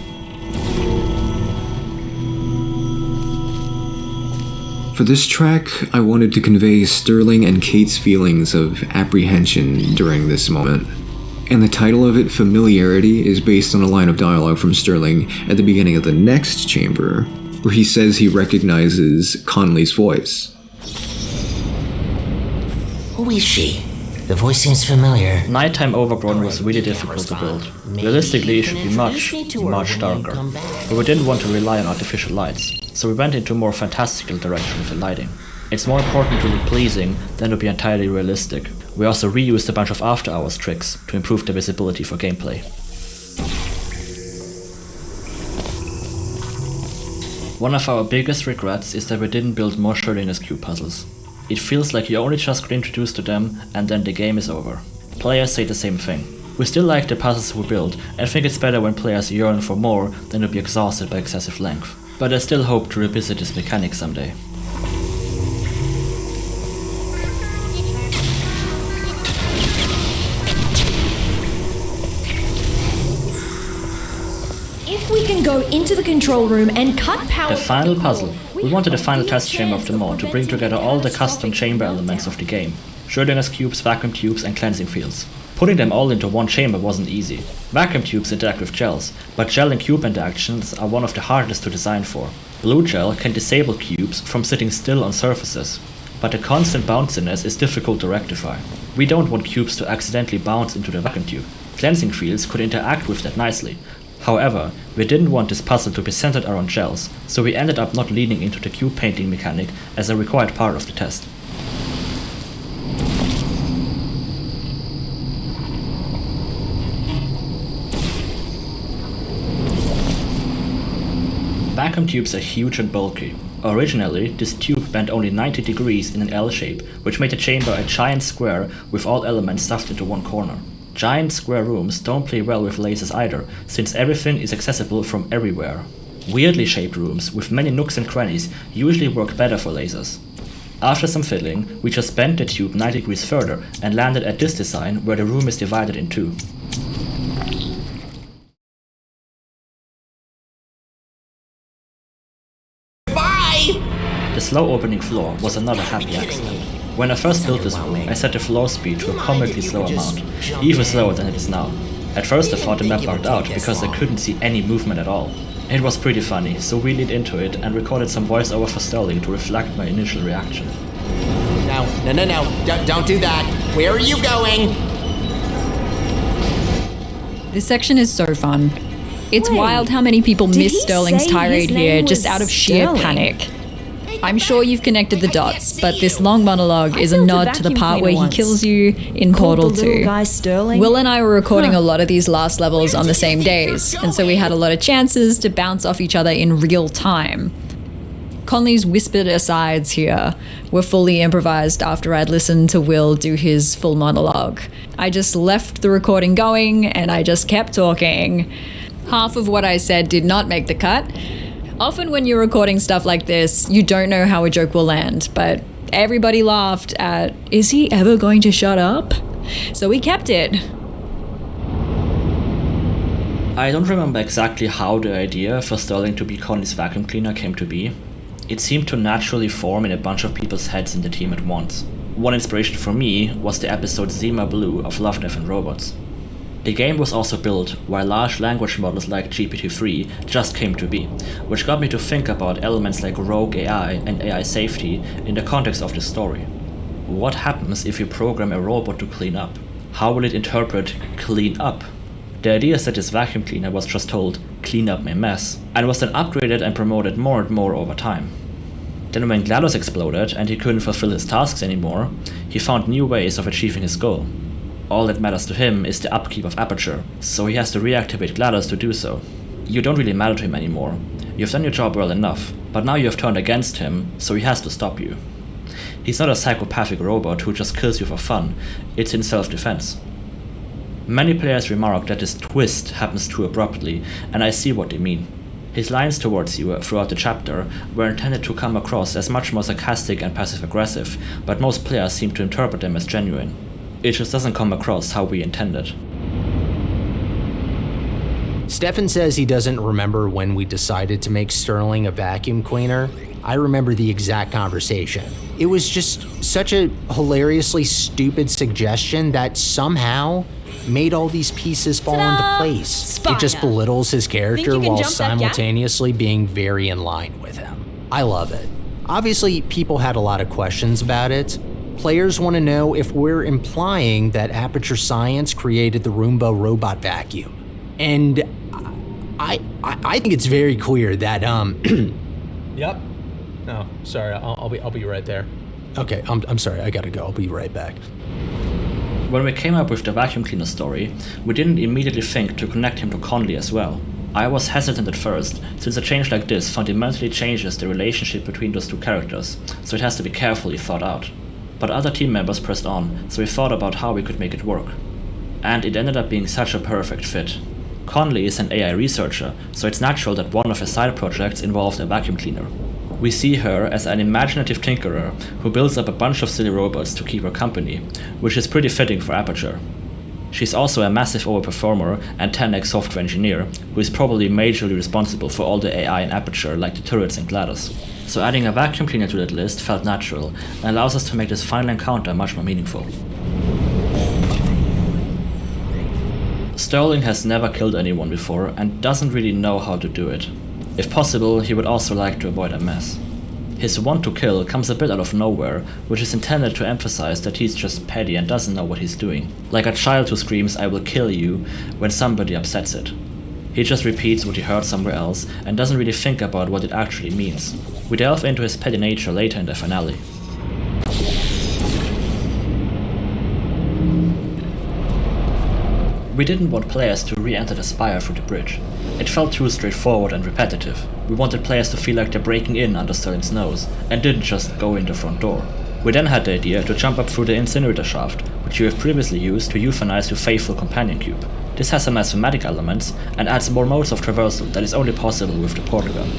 For this track, I wanted to convey Sterling and Kate's feelings of apprehension during this moment. And the title of it, Familiarity, is based on a line of dialogue from Sterling at the beginning of the next chamber, where he says he recognizes Conley's voice. Who is she? The voice seems familiar. Nighttime Overgrown was really difficult to build. Realistically, it should be much darker, but we didn't want to rely on artificial lights, so we went into a more fantastical direction with the lighting. It's more important to look pleasing than to be entirely realistic. We also reused a bunch of after-hours tricks to improve the visibility for gameplay. One of our biggest regrets is that we didn't build more Schrödinger's cube puzzles. It feels like you only just got introduced to them and then the game is over. Players say the same thing. We still like the puzzles we build and think it's better when players yearn for more than to be exhausted by excessive length. But I still hope to revisit this mechanic someday. If we can go into the control room and cut power... The final puzzle. We wanted a final test chamber of the mod to bring together all the custom chamber elements of the game. Schrödinger's cubes, vacuum tubes and cleansing fields. Putting them all into one chamber wasn't easy. Vacuum tubes interact with gels, but gel and cube interactions are one of the hardest to design for. Blue gel can disable cubes from sitting still on surfaces, but the constant bounciness is difficult to rectify. We don't want cubes to accidentally bounce into the vacuum tube. Cleansing fields could interact with that nicely. However, we didn't want this puzzle to be centered around gels, so we ended up not leaning into the cube painting mechanic as a required part of the test. Vacuum tubes are huge and bulky. Originally, this tube bent only 90 degrees in an L shape, which made the chamber a giant square with all elements stuffed into one corner. Giant square rooms don't play well with lasers either, since everything is accessible from everywhere. Weirdly shaped rooms with many nooks and crannies usually work better for lasers. After some fiddling, we just bent the tube 90 degrees further and landed at this design where the room is divided in two. The slow opening floor was another happy accident. When I first built this room, I set the floor speed to a comically slow amount, even slower than it is now. At first I thought the map bugged out because I couldn't see any movement at all. It was pretty funny, so we leaned into it and recorded some voiceover for Sterling to reflect my initial reaction. No, don't do that. Where are you going? This section is so fun. It's wild how many people miss Sterling's tirade here just out of sheer panic. I'm sure you've connected the dots, but this long monologue is a nod to the part where he kills you in Portal 2. Will and I were recording a lot of these last levels on the same days, and so we had a lot of chances to bounce off each other in real time. Conley's whispered asides here were fully improvised after I'd listened to Will do his full monologue. I just left the recording going, and I just kept talking. Half of what I said did not make the cut. Often when you're recording stuff like this, you don't know how a joke will land, but everybody laughed at, is he ever going to shut up? So we kept it. I don't remember exactly how the idea for Sterling to be Connie's vacuum cleaner came to be. It seemed to naturally form in a bunch of people's heads in the team at once. One inspiration for me was the episode Zima Blue of Love, Death and Robots. The game was also built while large language models like GPT-3 just came to be, which got me to think about elements like rogue AI and AI safety in the context of the story. What happens if you program a robot to clean up? How will it interpret clean up? The idea is that this vacuum cleaner was just told, clean up my mess, and was then upgraded and promoted more and more over time. Then when GLaDOS exploded and he couldn't fulfill his tasks anymore, he found new ways of achieving his goal. All that matters to him is the upkeep of Aperture, so he has to reactivate GLaDOS to do so. You don't really matter to him anymore. You've done your job well enough, but now you have turned against him, so he has to stop you. He's not a psychopathic robot who just kills you for fun, it's in self-defense. Many players remark that this twist happens too abruptly, and I see what they mean. His lines towards you throughout the chapter were intended to come across as much more sarcastic and passive-aggressive, but most players seem to interpret them as genuine. It just doesn't come across how we intended. Stefan says he doesn't remember when we decided to make Sterling a vacuum cleaner. I remember the exact conversation. It was just such a hilariously stupid suggestion that somehow made all these pieces fall into place. It just belittles his character while simultaneously being very in line with him. I love it. Obviously, people had a lot of questions about it. Players want to know if we're implying that Aperture Science created the Roomba robot vacuum. And I think it's very clear that, Yep. No, sorry, I'll be right there. Okay, I'm sorry, I gotta go. I'll be right back. When we came up with the vacuum cleaner story, we didn't immediately think to connect him to Conley as well. I was hesitant at first, since a change like this fundamentally changes the relationship between those two characters, so it has to be carefully thought out. But other team members pressed on, so we thought about how we could make it work. And it ended up being such a perfect fit. Conley is an AI researcher, so it's natural that one of his side projects involved a vacuum cleaner. We see her as an imaginative tinkerer who builds up a bunch of silly robots to keep her company, which is pretty fitting for Aperture. She's also a massive overperformer and 10x software engineer, who is probably majorly responsible for all the AI in Aperture like the turrets and GLaDOS. So adding a vacuum cleaner to that list felt natural and allows us to make this final encounter much more meaningful. Sterling has never killed anyone before and doesn't really know how to do it. If possible, he would also like to avoid a mess. His want to kill comes a bit out of nowhere, which is intended to emphasize that he's just petty and doesn't know what he's doing. Like a child who screams, "I will kill you," when somebody upsets it. He just repeats what he heard somewhere else and doesn't really think about what it actually means. We delve into his petty nature later in the finale. We didn't want players to re-enter the spire through the bridge. It felt too straightforward and repetitive. We wanted players to feel like they're breaking in under Sterling's nose, and didn't just go in the front door. We then had the idea to jump up through the incinerator shaft, which you have previously used to euthanize your faithful companion cube. This has some mathematic elements, and adds more modes of traversal that is only possible with the portal gun.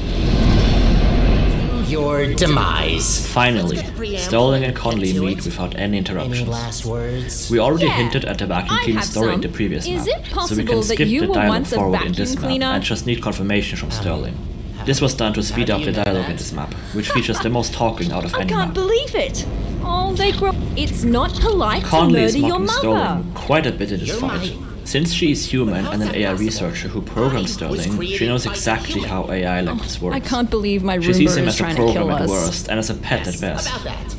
Your demise. Finally, Sterling and Conley meet without any interruptions. Any last words? We already hinted at the vacuum cleaner story in the previous map, so we can skip the dialogue forward in this map and just need confirmation from Sterling. This was done to speed up the dialogue in this map, which features the most talking out of any map. I can't believe it. Oh, they grow. It's not polite Conley to is murder your mocking mother. Sterling quite a bit in this fight. Since she is human and an AI researcher who programmed Sterling, she knows exactly how AI like this works. I can't believe my She sees Roomba him is as a trying to program kill at us. worst and as a pet at best.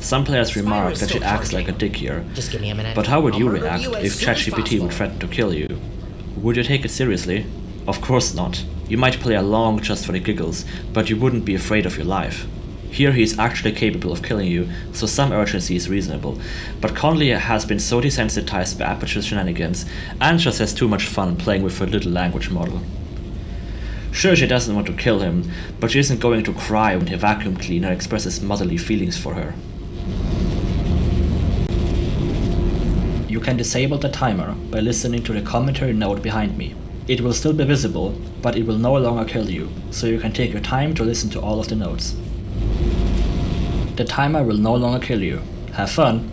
Some players remark that she acts like a dick here. Just give me a minute. But how would you I'll murder react you as if soon as ChatGPT possible. would threaten to kill you? Would you take it seriously? Of course not. You might play along just for the giggles, but you wouldn't be afraid of your life. Here he is actually capable of killing you, so some urgency is reasonable. But Conley has been so desensitized by Aperture's shenanigans, and just has too much fun playing with her little language model. Sure, she doesn't want to kill him, but she isn't going to cry when her vacuum cleaner expresses motherly feelings for her. You can disable the timer by listening to the commentary note behind me. It will still be visible, but it will no longer kill you, so you can take your time to listen to all of the notes. The timer will no longer kill you. Have fun!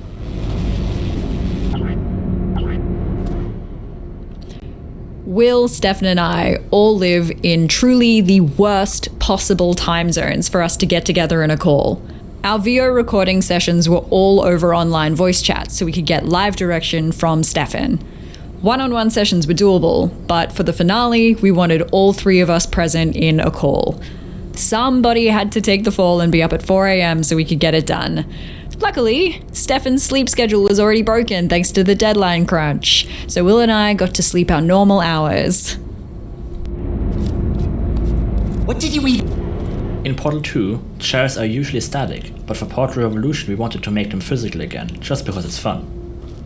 Will, Stefan, and I all live in truly the worst possible time zones for us to get together in a call. Our VO recording sessions were all over online voice chat, so we could get live direction from Stefan. One-on-one sessions were doable, but for the finale, we wanted all three of us present in a call. Somebody had to take the fall and be up at 4 a.m. so we could get it done. Luckily, Stefan's sleep schedule was already broken thanks to the deadline crunch, so Will and I got to sleep our normal hours. What did you eat? In Portal 2, chairs are usually static, but for Portal Revolution we wanted to make them physical again, just because it's fun.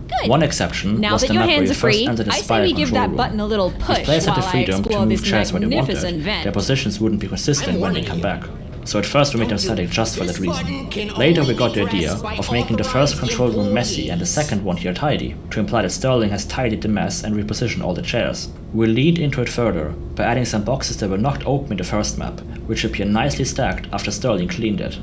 Good. One exception Now was that the your map where hands you are free, first enter the I say Spire we give control that room. button a little push If players had while the I freedom to explore move this chairs where they wanted, magnificent vent. their positions wouldn't be consistent when they come back. So at first we made them static just for that reason. Later we got the idea of making the first control room messy and the second one here tidy, to imply that Sterling has tidied the mess and repositioned all the chairs. We leaned into it further by adding some boxes that were knocked open in the first map, which appear nicely stacked after Sterling cleaned it.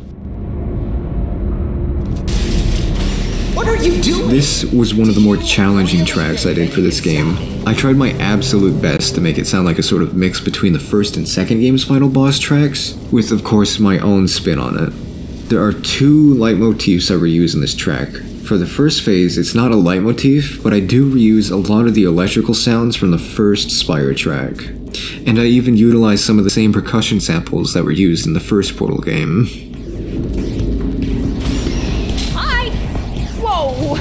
What are you doing? This was one of the more challenging tracks I did for this game. I tried my absolute best to make it sound like a sort of mix between the first and second game's final boss tracks, with of course my own spin on it. There are two leitmotifs I reuse in this track. For the first phase, it's not a leitmotif, but I do reuse a lot of the electrical sounds from the first Spire track. And I even utilize some of the same percussion samples that were used in the first Portal game. Hi! Whoa!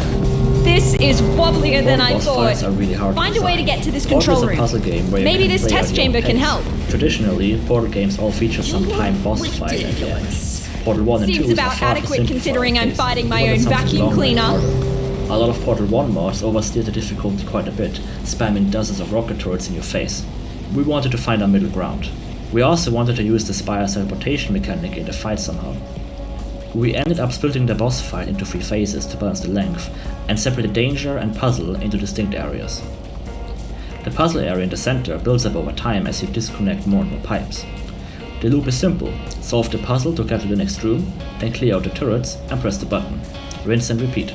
This is wobblier than I Boss thought. fights are really hard Find to a way to design. get to this Portal control is a room. puzzle game where you Maybe can this play test at your own chamber can pace. help. Traditionally, Portal games all feature some timed boss fight at the end. Portal 1 and 2 Seems are about far too adequate simple considering for our I'm taste. fighting my We wanted own something vacuum longer and cleaner. harder. A lot of Portal 1 mods oversteered the difficulty quite a bit, spamming dozens of rocket turrets in your face. We wanted to find our middle ground. We also wanted to use the Spire's teleportation mechanic in the fight somehow. We ended up splitting the boss fight into 3 phases to balance the length, and separated danger and puzzle into distinct areas. The puzzle area in the center builds up over time as you disconnect more and more pipes. The loop is simple: solve the puzzle to get to the next room, then clear out the turrets and press the button. Rinse and repeat.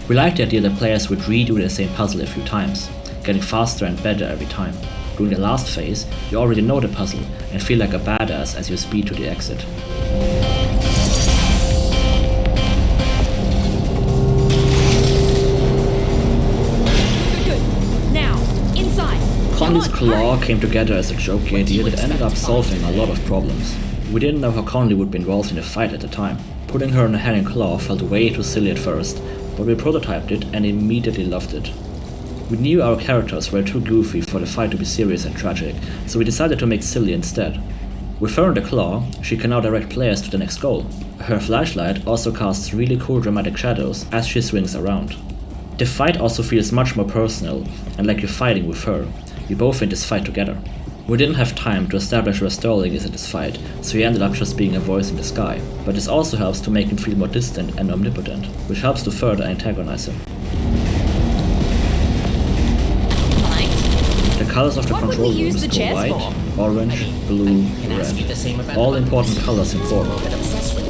We liked the idea that players would redo the same puzzle a few times, getting faster and better every time. During the last phase, you already know the puzzle and feel like a badass as you speed to the exit. Good. Now, inside. Conley's claw came together as a joking idea that ended up solving a lot of problems. We didn't know how Conley would be involved in the fight at the time. Putting her in a hanging claw felt way too silly at first, but we prototyped it and immediately loved it. We knew our characters were too goofy for the fight to be serious and tragic, so we decided to make silly instead. With her in the claw, she can now direct players to the next goal. Her flashlight also casts really cool dramatic shadows as she swings around. The fight also feels much more personal and like you're fighting with her. You both in this fight together. We didn't have time to establish where Sterling is in this fight, so he ended up just being a voice in the sky, but this also helps to make him feel more distant and omnipotent, which helps to further antagonize him. The colors of the control rooms go white, orange, blue, red. All important colors in Portal.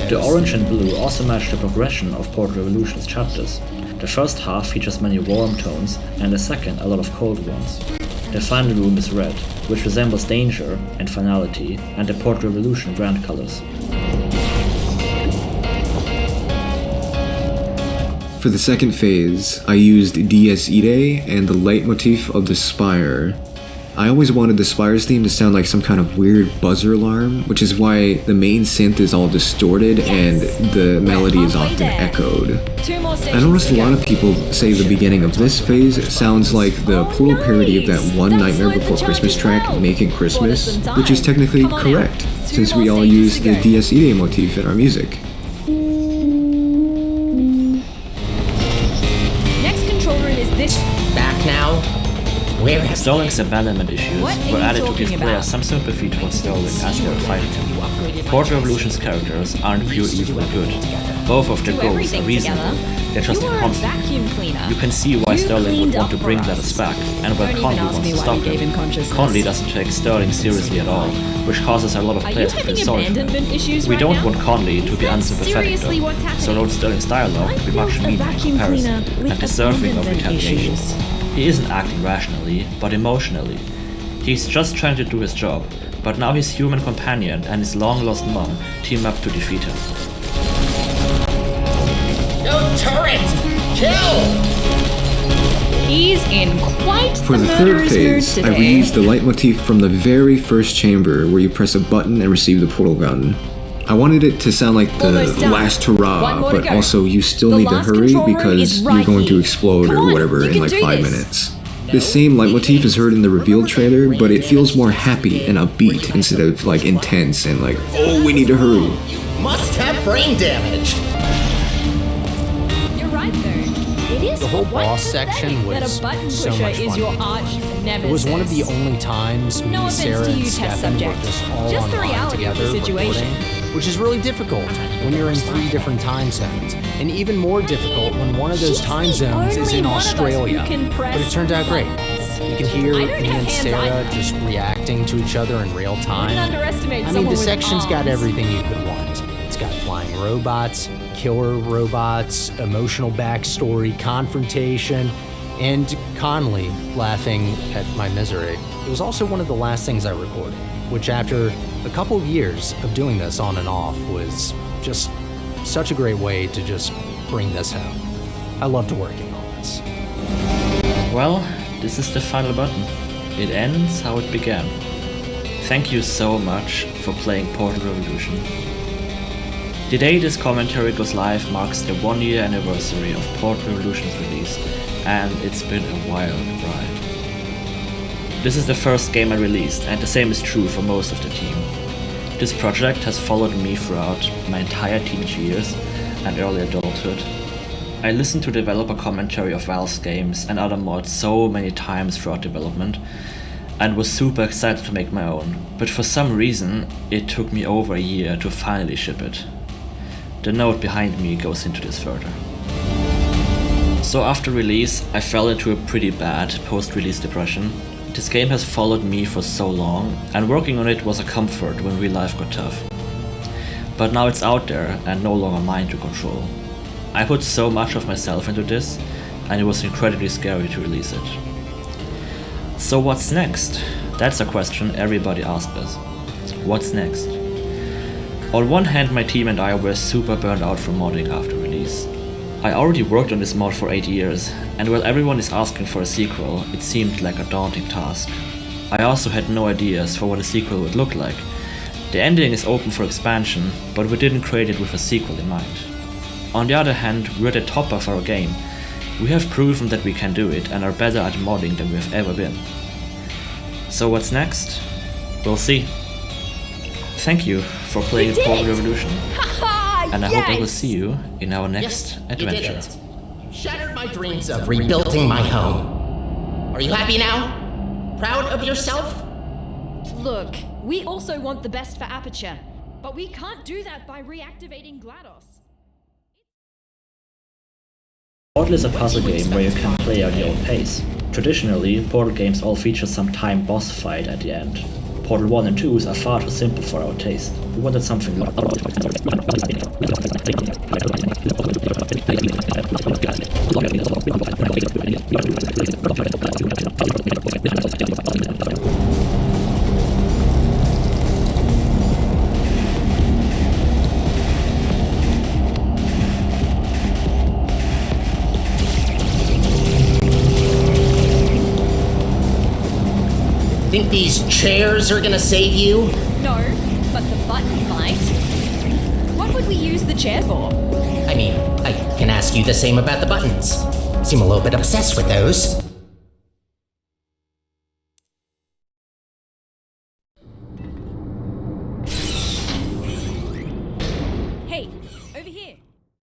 The orange and blue also match the progression of Portal Revolution's chapters. The first half features many warm tones, and the second a lot of cold ones. The final room is red, which resembles danger and finality, and the Portal Revolution brand colors. For the second phase, I used Dies Irae and the leitmotif of the Spire. I always wanted the Spire's theme to sound like some kind of weird buzzer alarm, which is why the main synth is all distorted and the melody is often echoed. I noticed a lot of people say the beginning of this phase sounds like the Portal parody of that one Nightmare Before Christmas track, Making Christmas, which is technically correct, since we all use the Dies Irae motif in our music. Next control room is this. Back now? Where has Sterling's abandonment issues What are were you added to talking give players about? some sympathy towards Sterling as they were fighting him. Portal Revolution's characters aren't pure evil or good. Both of their Do goals everything are reasonable, together. they're just You are a inconstant. vacuum cleaner. You can see why You Sterling would cleaned want up to for bring us. Gladys back, and where Don't Conley even ask wants me to why stop we gave him him. consciousness. Conley doesn't take Sterling seriously at all, which causes a lot of Are you players to feel having sorry for abandonment him. issues We right don't now? want Conley to Is be that unsympathetic seriously what's though, so happening? Lord Sterling's dialogue would be much built a meaner in vacuum comparison, cleaner with and deserving of abandonment retaliation. issues. He isn't acting rationally, but emotionally. He's just trying to do his job, but now his human companion and his long-lost mom team up to defeat him. No turret! Kill! He's in quite For the the third murderer's mood phase, I today. reused the leitmotif from the very first chamber where you press a button and receive the portal gun. I wanted it to sound like the Almost done. last One hurrah, more to but go. also you still The need to last hurry control room because is you're right going to here. explode Come or on, whatever you in can like do 5 this. minutes. The same leitmotif is heard in the revealed trailer, but it feels more happy and upbeat instead of like intense and like, oh, we need to hurry. Must have brain damage. You're right though. It is The whole quite boss pathetic section that was a button so pusher much is fun. your arch nemesis. It was one of the only times me, No offense Sarah, to and you, test Stefan were subject. just all Just the online reality of the together situation. recording, which is really difficult when you're in 3 different time zones, and even more difficult when one of those She's time the zones is only in one of us who Australia. can press But it turned out great. You can hear I me don't have and hands Sarah either. just reacting to each other in real Wouldn't time. underestimate I mean, someone the with section's got arms. everything you could want. It's got flying robots, killer robots, emotional backstory, confrontation, and Conley laughing at my misery. It was also one of the last things I recorded, which after a couple of years of doing this on and off was just such a great way to just bring this home. I loved working on this. Well, this is the final button. It ends how it began. Thank you so much for playing Portal Revolution. The day this commentary goes live marks the 1-year anniversary of Portal Revolution's release, and it's been a wild ride. This is the first game I released, and the same is true for most of the team. This project has followed me throughout my entire teenage years and early adulthood. I listened to developer commentary of Valve's games and other mods so many times throughout development and was super excited to make my own, but for some reason it took me over a year to finally ship it. The note behind me goes into this further. So after release, I fell into a pretty bad post-release depression. This game has followed me for so long, and working on it was a comfort when real life got tough. But now it's out there and no longer mine to control. I put so much of myself into this, and it was incredibly scary to release it. So what's next? That's a question everybody asks us. What's next? On one hand, my team and I were super burned out from modding after release. I already worked on this mod for 8 years, and while everyone is asking for a sequel, it seemed like a daunting task. I also had no ideas for what a sequel would look like. The ending is open for expansion, but we didn't create it with a sequel in mind. On the other hand, we're the top of our game. We have proven that we can do it and are better at modding than we have ever been. So what's next? We'll see. Thank you for playing Portal Revolution. And I hope I will see you in our next adventure. You did it. You shattered my dreams of rebuilding my home. Are you happy now? Proud of yourself? Look, we also want the best for Aperture, but we can't do that by reactivating GLaDOS. Portal is a puzzle game where you can play at your own pace. Traditionally, Portal games all feature some timed boss fight at the end. Portal 1 and 2 are far too simple for our taste. We wanted something Think these chairs are gonna save you? No, but the button might. What would we use the chair for? I mean, I can ask you the same about the buttons. Seem a little bit obsessed with those.